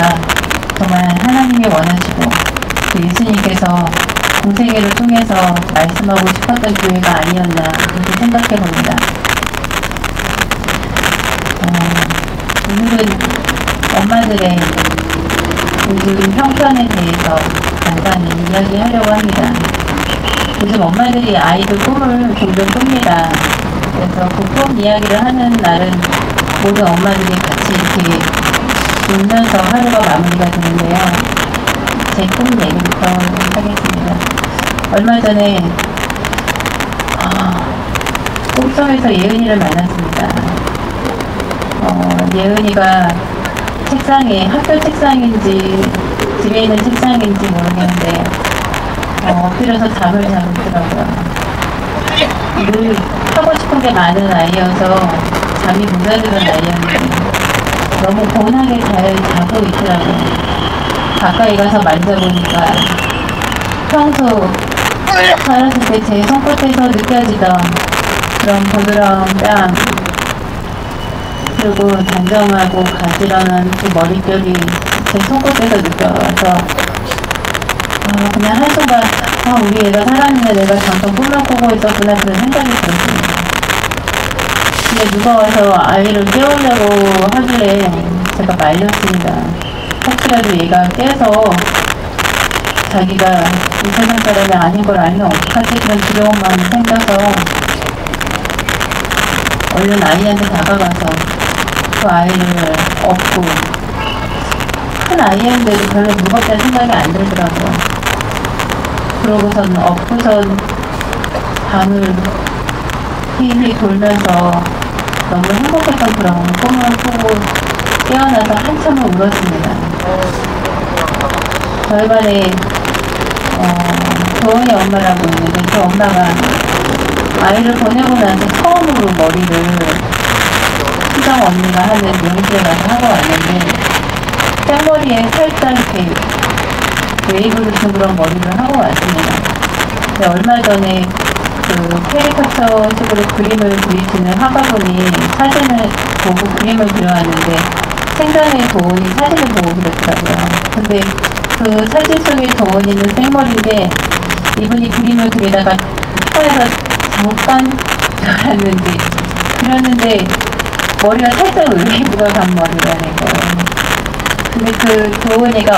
정말 하나님이 원하시고 그 예수님께서 공생애를 통해서 말씀하고 싶었던 교회가 아니었나 그렇게 생각해 봅니다. 오늘은 엄마들의 요즘 형편에 대해서 간단히 이야기하려고 합니다. 요즘 엄마들이 아이들 꿈을 종종 꿉니다. 그래서 그 꿈 이야기를 하는 날은 모든 엄마들이 같이 이렇게 울면서 하루가 마무리가 되는데요. 제 꿈 얘기부터 하겠습니다. 얼마 전에 꿈속에서 예은이를 만났습니다. 예은이가 책상에, 학교 책상인지 집에 있는 책상인지 모르겠는데 엎드려서 잠을 자고 있더라고요. 늘 하고 싶은 게 많은 아이여서 잠이 모자르는 아이였는데 너무 고운하게 잘 자고 있더라고요. 가까이 가서 만져보니까 평소 살았을 때 제 손끝에서 느껴지던 그런 부드러운 뺨, 그리고 단정하고 가지런한 그 머릿결이 제 손끝에서 느껴서 그냥 한순간 우리 애가 살았는데 내가 잠깐 꿈을 꾸고 있었구나 그런 생각이 들었습니다. 근데 누가 와서 아이를 깨우려고 하길래 제가 말렸습니다. 혹시라도 얘가 깨서 자기가 이 세상 사람이 아닌 걸 알면 어떡하지? 그런 두려운 마음이 생겨서 얼른 아이한테 다가가서 그 아이를 업고, 큰 아이였는데도 별로 무겁다는 생각이 안 들더라고요. 그러고선 업고선 방을 휘휘 돌면서 너무 행복했던 그런 꿈을 꾸고 깨어나서 한참을 울었습니다. 저희 반에 도원이 엄마라고 있는데 그 엄마가 아이를 보내고 나서 처음으로 머리를 희정 언니가 하는 미용실에 가서 하고 왔는데 생머리에 살짝 이렇게 웨이브를 준 그런 머리를 하고 왔습니다. 근데 얼마 전에 그 캐리커처식으로 그림을 그리시는 화가분이 사진을 보고 그림을 그려왔는데 생전에 도원이 사진을 보고 그렸더라고요. 근데 그 사진 속에 도원이는 생머리인데 이분이 그림을 그리다가 손에서 잠깐 들어갔는데 그렸는데 머리가 살짝 웨이브가 간 머리라는 거예요. 근데 그 도원이가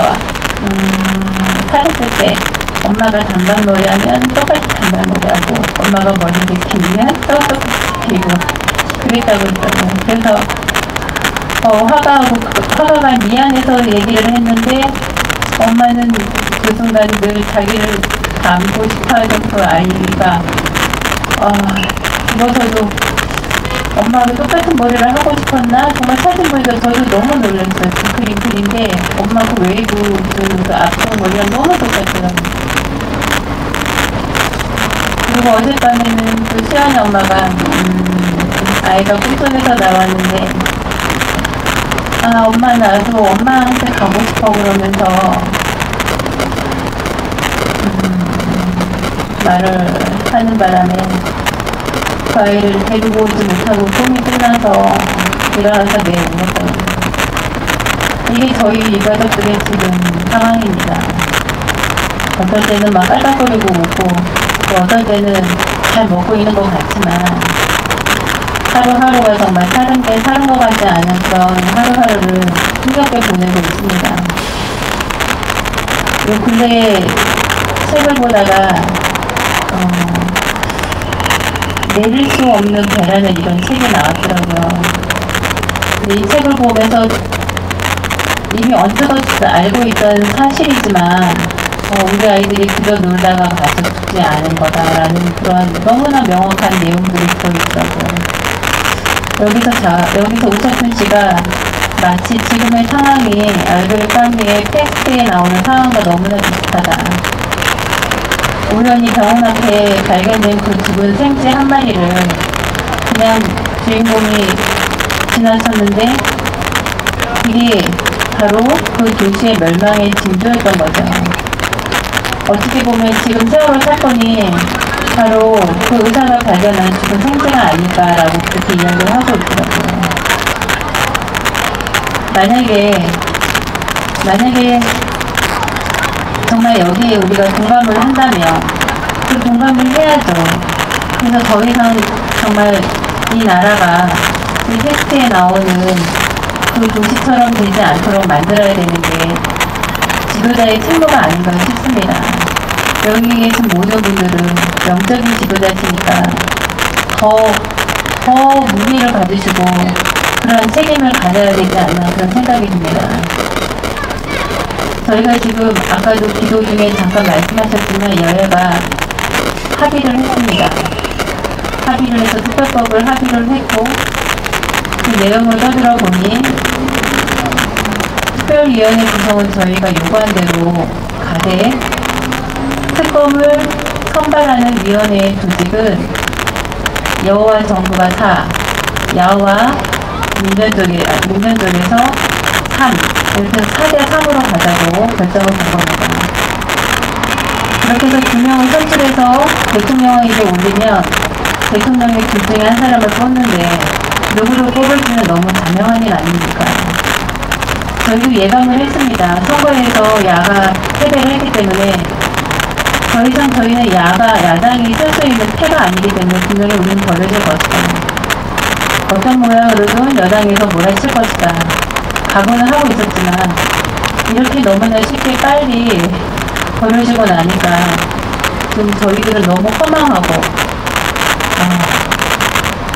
살았을 때 엄마가 단발머리 하면 똑같이 단발머리 하고 엄마가 머리를 길면 똑같이 길고 그랬다고 했더라고요. 그래서 화가가 미안해서 얘기를 했는데 엄마는 그 순간 늘 자기를 닮고 싶어하던 그 아이가 죽어서도 엄마하고 똑같은 머리를 하고 싶었나? 정말 사진 보니까 저도 너무 놀랐어요. 그 그림 그린데 엄마 그 웨이브 그 앞쪽 머리랑 너무 똑같더라고요. 그리고 어젯밤에는 그 시연이 엄마가 아이가 꿈속에서 나왔는데 엄마 나도 엄마한테 가고 싶어 그러면서 말을 하는 바람에 그 아이를 데리고 오지 못하고 꿈이 끝나서 일어나서 매일 울었거든요. 이게 저희 일가족들의 지금 상황입니다. 어떨 때는 막 깔깔거리고 웃고 또 어떨 때는 잘 먹고 있는 것 같지만 하루하루가 정말 사는 것 같지 않은 그런 하루하루를 힘겹게 보내고 있습니다. 요 근래에 책을 보다가 내릴 수 없는 배라는 이런 책이 나왔더라고요. 근데 이 책을 보면서 이미 언뜻 알고 있던 사실이지만 우리 아이들이 그저 놀다가 가서 죽지 않은 거다라는 그런 너무나 명확한 내용들이 들어있더라고요. 여기서 우석훈 씨가 마치 지금의 상황이 알베르 까뮈의 텍스트에 나오는 상황과 너무나 비슷하다. 우연히 병원 앞에 발견된 그 죽은 생쥐 한 마리를 그냥 주인공이 지나쳤는데 이게 바로 그 도시의 멸망의 징조였던 거죠. 어떻게 보면 지금 세월호 사건이 바로 그 의사가 발견한 죽은 생쥐가 아닐까라고 그렇게 이야기를 하고 있더라고요. 만약에 정말 여기에 우리가 공감을 한다면 그 공감을 해야죠. 그래서 더 이상 정말 이 나라가 이 텍스트에 나오는 그 도시처럼 되지 않도록 만들어야 되는 게 지도자의 책무가 아닌가 싶습니다. 여기 계신 모든 분들은 영적인 지도자시니까 더 무리를 받으시고 그런 책임을 가져야 되지 않나 그런 생각이 듭니다. 저희가 지금 아까도 기도 중에 잠깐 말씀하셨지만 여야가 합의를 했습니다. 합의를 해서 특별법을 합의를 했고 그 내용을 떠들어보니 특별위원회 구성은 저희가 요구한 대로 가되 특검을 선발하는 위원회의 조직은 여호와 정부가 4, 야와 민변 쪽에서 3, 그래서 4대3으로 가자고 결정을 한 겁니다. 그렇게 해서 2명을 선출해서 대통령에게 올리면 대통령이 둘 중에 한 사람을 뽑는데 누구를 뽑을지는 너무 자명한 일 아닙니까? 저희도 예방을 했습니다. 선거에서 야가 패배를 했기 때문에 더 이상 저희는 야당이 쓸 수 있는 패가 아니기 때문에 분명히 우리는 벌어질 것이다. 어떤 모양으로든 여당에서 몰아칠 것이다. 각오는 하고 있었지만 이렇게 너무나 쉽게 빨리 벌어지고 나니까 좀 저희들은 너무 허망하고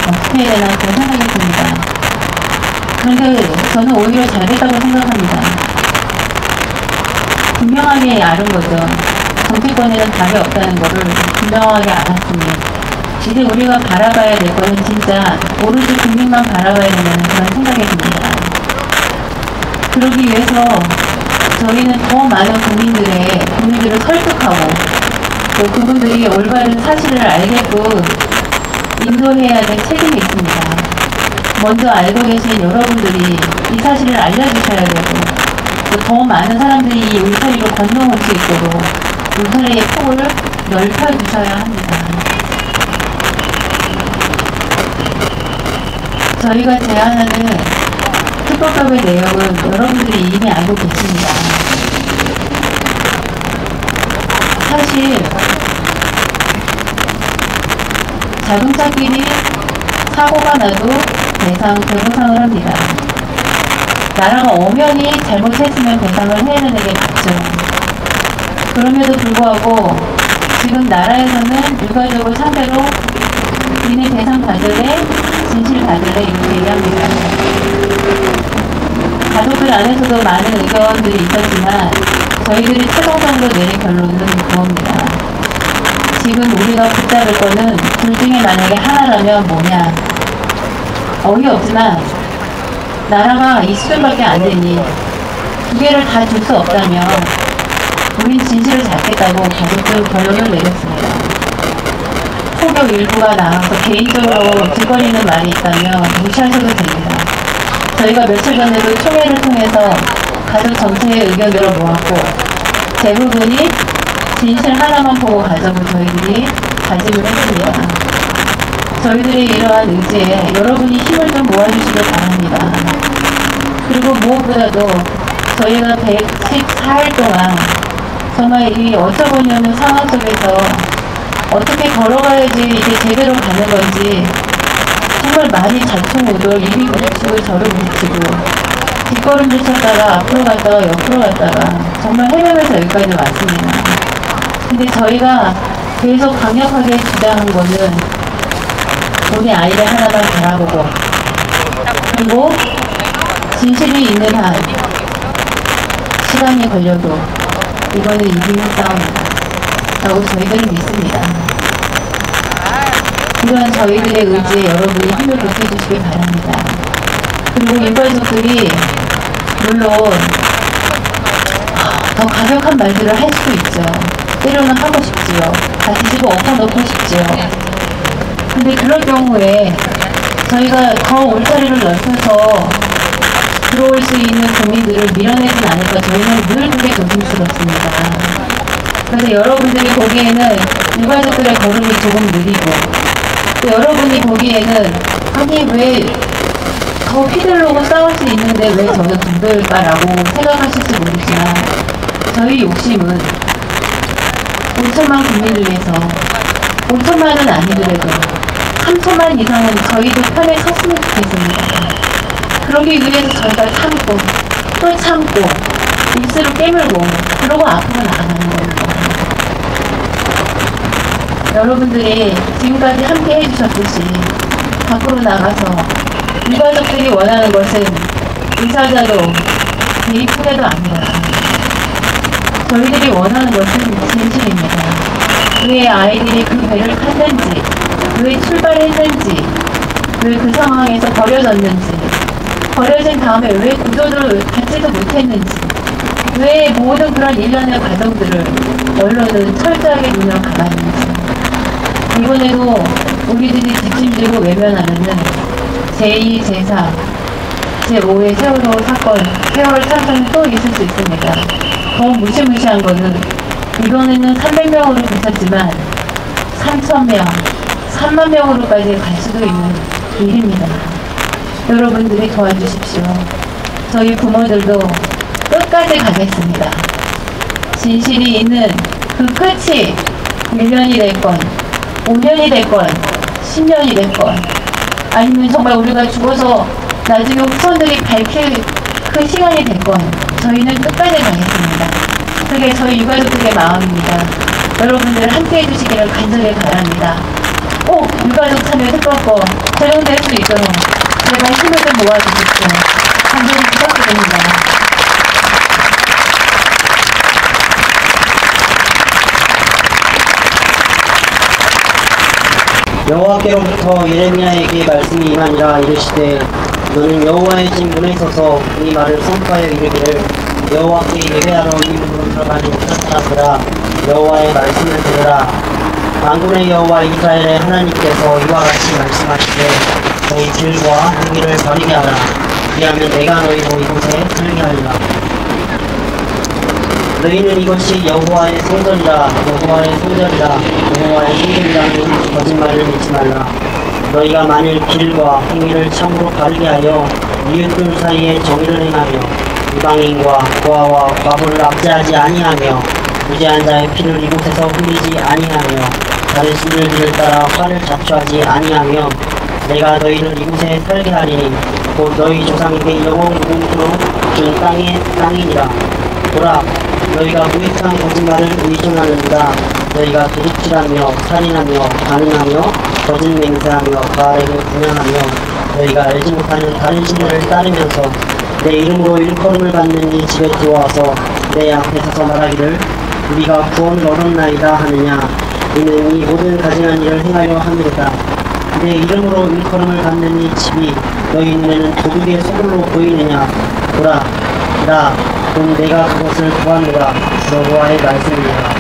어떻게 해야 되나 그런 생각이 듭니다. 그런데 저는 오히려 잘 됐다고 생각합니다. 분명하게 아는 거죠. 정치권에는 답이 없다는 것을 분명하게 알았으니 이제 우리가 바라봐야 될 거는 진짜 오로지 국민만 바라봐야 된다는 그런 생각이 듭니다. 그러기 위해서 저희는 더 많은 국민들을 설득하고 또 그분들이 올바른 사실을 알게끔 인도해야 될 책임이 있습니다. 먼저 알고 계신 여러분들이 이 사실을 알려주셔야 되고 또 더 많은 사람들이 이 울타리로 건너올 수 있도록 울타리의 폭을 넓혀주셔야 합니다. 저희가 제안하는 특별법의 내용은 여러분들이 이미 알고 계십니다. 사실 자동차끼리 사고가 나도 배상을 합니다. 나라가 엄연히 잘못했으면 배상을 해야 되는 게 맞죠. 그럼에도 불구하고 지금 나라에서는 유가족을 상대로 니네 배상 받을래? 진실 받을래? 이렇게 얘기합니다. 가족들 안에서도 많은 의견들이 있었지만 저희들이 최종적으로 내린 결론은 그겁니다. 지금 우리가 붙잡을 거는 둘 중에 만약에 하나라면 뭐냐? 어이없지만 나라가 이 수준밖에 안 되니 두 개를 다 줄 수 없다면 우린 진실을 잡겠다고 가족들 결론을 내렸습니다. 폭격 일부가 나와서 개인적으로 뒤거리는 말이 있다면 무시하셔도 됩니다. 저희가 며칠 전에도 총회를 통해서 가족 전체의 의견들을 모았고 대부분이 진실 하나만 보고 가자고 저희들이 다짐을 했습니다. 저희들의 이러한 의지에 여러분이 힘을 좀 모아주시길 바랍니다. 그리고 무엇보다도 저희가 114일 동안 정말 이 어처구니 없는 상황 속에서 어떻게 걸어가야지 이게 제대로 가는 건지 정말 많이 자충우돌 이리 부딪히고 저를 부딪히고 뒷걸음질 쳤다가 앞으로 갔다가 옆으로 갔다가 정말 헤매면서 여기까지 왔습니다. 근데 저희가 계속 강력하게 주장한 거는 우리 아이를 하나만 바라보고 그리고 진실이 있는 한 시간이 걸려도 이거는 이기는 싸움이다 라고 저희들은 믿습니다. 이러한 저희들의 의지에 여러분이 힘을 보태주시기 바랍니다. 그리고 유가족들이 물론 더 가격한 말들을 할 수도 있죠. 때로는 하고 싶지요. 다 뒤집어 엎어놓고 싶지요. 근데 그럴 경우에 저희가 더 울타리를 넓혀서 들어올 수 있는 국민들을 밀어내진 않을까 저희는 늘 그게 조심스럽습니다. 그래서 여러분들이 보기에는 유가족들의 걸음이 조금 느리고 또 여러분이 보기에는 아니 왜 더 휘둘르고 싸울 수 있는데 왜 저는 정도일까라고 생각하실지 모르지만 저희 욕심은 5천만 국민을 위해서 5천만은 아니더라도 3천만 이상은 저희도 편에 섰으면 좋겠습니다. 그러기 위해서 저희가 참고 또 참고 입술을 깨물고 그러고 앞으로 나아가는 겁니다. 여러분들이 지금까지 함께 해주셨듯이 밖으로 나가서 유가족들이 원하는 것은 의사자도 대입후대도 아니라 저희들이 원하는 것은 진실입니다. 왜 아이들이 그 배를 탔는지 왜 출발했는지, 왜 그 상황에서 버려졌는지, 버려진 다음에 왜 구조를 받지도 못했는지, 왜 모든 그런 일련의 과정들을 언론은 철저하게 눈으로 감았는지. 이번에도 우리들이 뒷짐지고 외면하면은 제2, 제4, 제5의 세월호 사건, 세월호 참사는 또 있을 수 있습니다. 더 무시무시한 거는 이번에는 300명으로 그쳤지만 3,000명, 3만 명으로까지 갈 수도 있는 일입니다. 여러분들이 도와주십시오. 저희 부모들도 끝까지 가겠습니다. 진실이 있는 그 끝이 1년이 됐건 5년이 됐건 10년이 됐건 아니면 정말 우리가 죽어서 나중에 후손들이 밝힐 그 시간이 됐건 저희는 끝까지 가겠습니다. 그게 저희 유가족들의 마음입니다. 여러분들 함께 해주시기를 간절히 바랍니다. 꼭 유가족 참여 특별법 적용될 수 있도록 제발 힘을 좀 모아주십시오. 간절히 부탁드립니다. 여호와께로부터 예레미야에게 말씀이 임하니라. 이르시되 너는 여호와의 진 문에 서서 이 말을 선포하여 이르기를 여호와께 예배하러 이 문으로 들어가는 사람들아 여호와의 말씀을 들으라. 만군의 여호와 이스라엘의 하나님께서 이와 같이 말씀하시되 너희 길과 행위를 버리게 하라. 그리하면 내가 너희로 이곳에 살게 하리라. 너희는 이것이 여호와의 성전이라 여호와의 성전이라 여호와의 성전이라는 거짓말을 믿지 말라. 너희가 만일 길과 행위를 참으로 바르게 하여 이웃들 사이에 정의를 행하며 이방인과 고아와 과부를 압제하지 아니하며 무죄한 자의 피를 이곳에서 흘리지 아니하며 다른 신들들을 따라 화를 자초하지 아니하며 내가 너희를 이곳에 살게 하리니 곧 너희 조상에게 영원 무궁으로 준 땅의 땅이니라. 보라 너희가 무익한 거짓말을 의존하는다. 너희가 도둑질하며 살인하며 간음하며 거짓 맹세하며 바알에게 분양하며 너희가 알지 못하는 다른 신들을 따르면서 내 이름으로 일컬음을 받는 이 집에 들어와서 내 앞에 서서 말하기를 우리가 구원을 얻었나이다 하느냐. 이는 이 모든 가증한 일을 행하려 함이로다. 내 이름으로 일컬음을 받는 이 집이 너희 눈에는 도둑의 소굴로 보이느냐. 보라 나 곧 내가 그것을 구하노라. 여호와의 말씀이니라.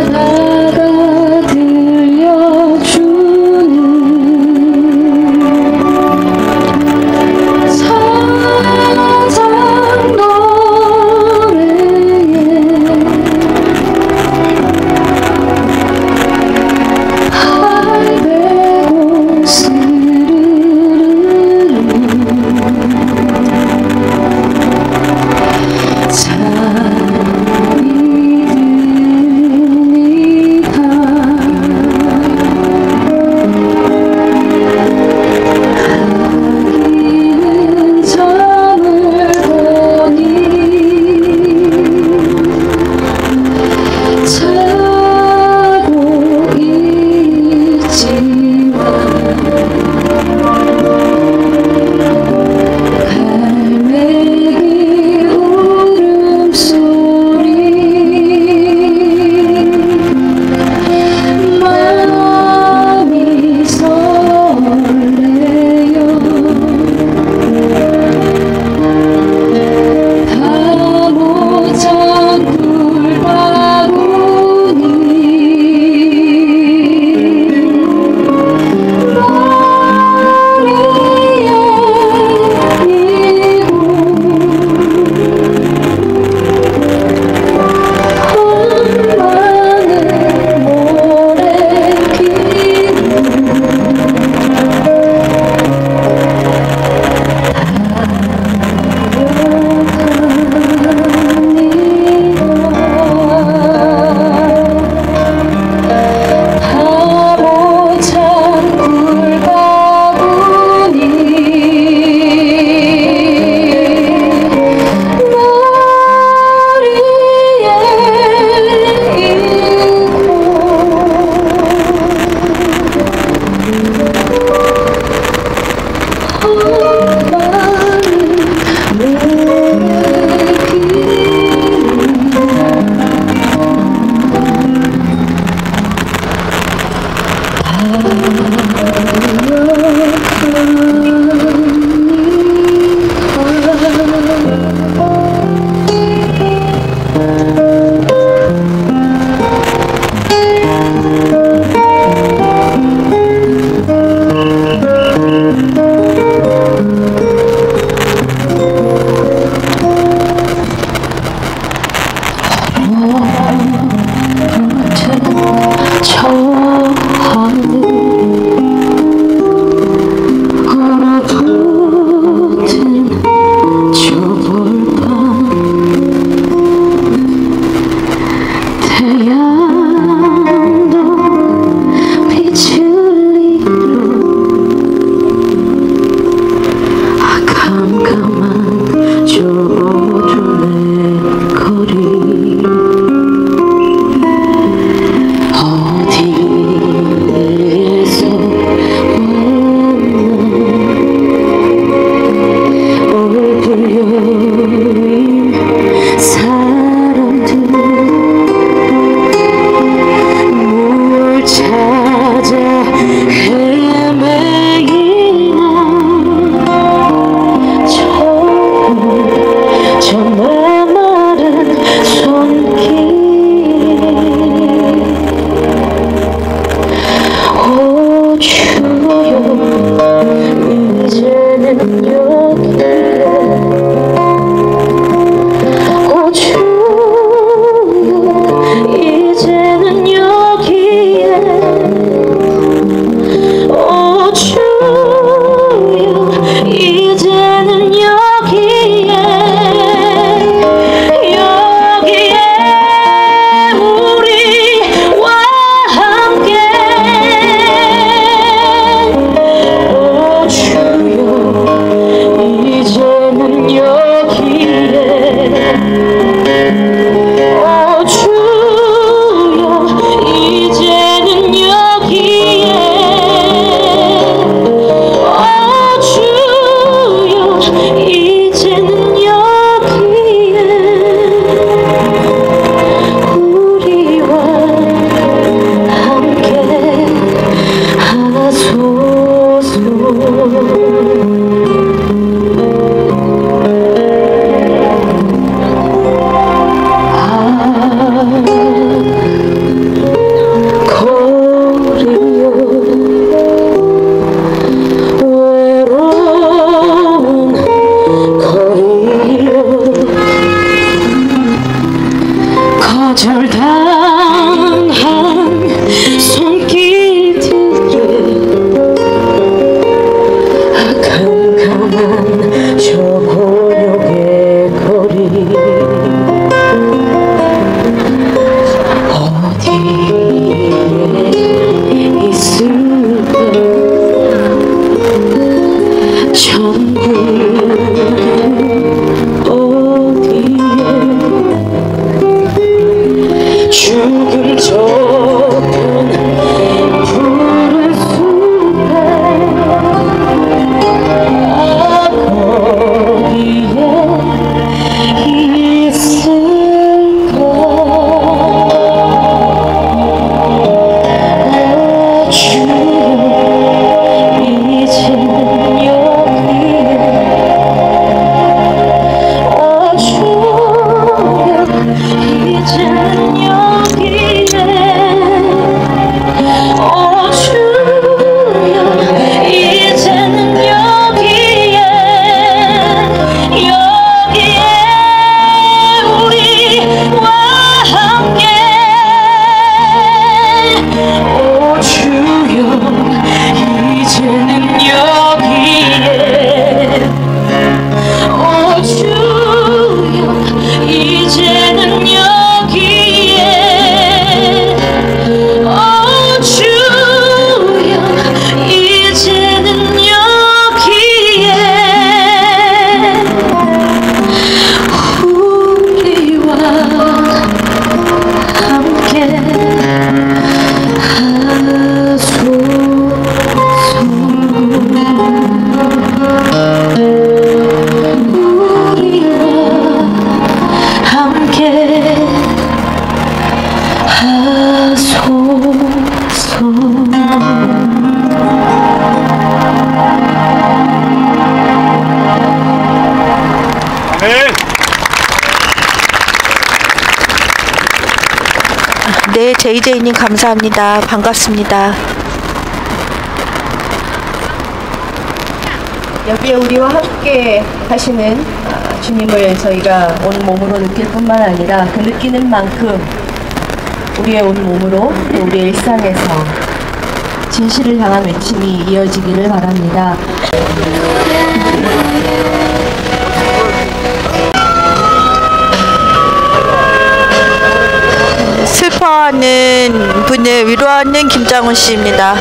바다가 들려주는 조용한 저 고역의 거리 어디에 있을까 천국 어디에 죽음 저편 푸른 숲에 거기에 있을까 주여 이제는 여기에 주여 이제는 여기에 주여 이제는 여기에 여기에 우리와 함께 주여 이제는 여기에 주여 이제는 여기에 주여 이제는 여기에 우리와 함께 네, JJ님 감사합니다. 반갑습니다. 여기에 우리와 함께 하시는 주님을 저희가 온 몸으로 느낄 뿐만 아니라 그 느끼는 만큼 우리의 온 몸으로 또 우리의 일상에서 진실을 향한 외침이 이어지기를 바랍니다. 슬퍼하는 분을 위로하는 김장훈 씨입니다.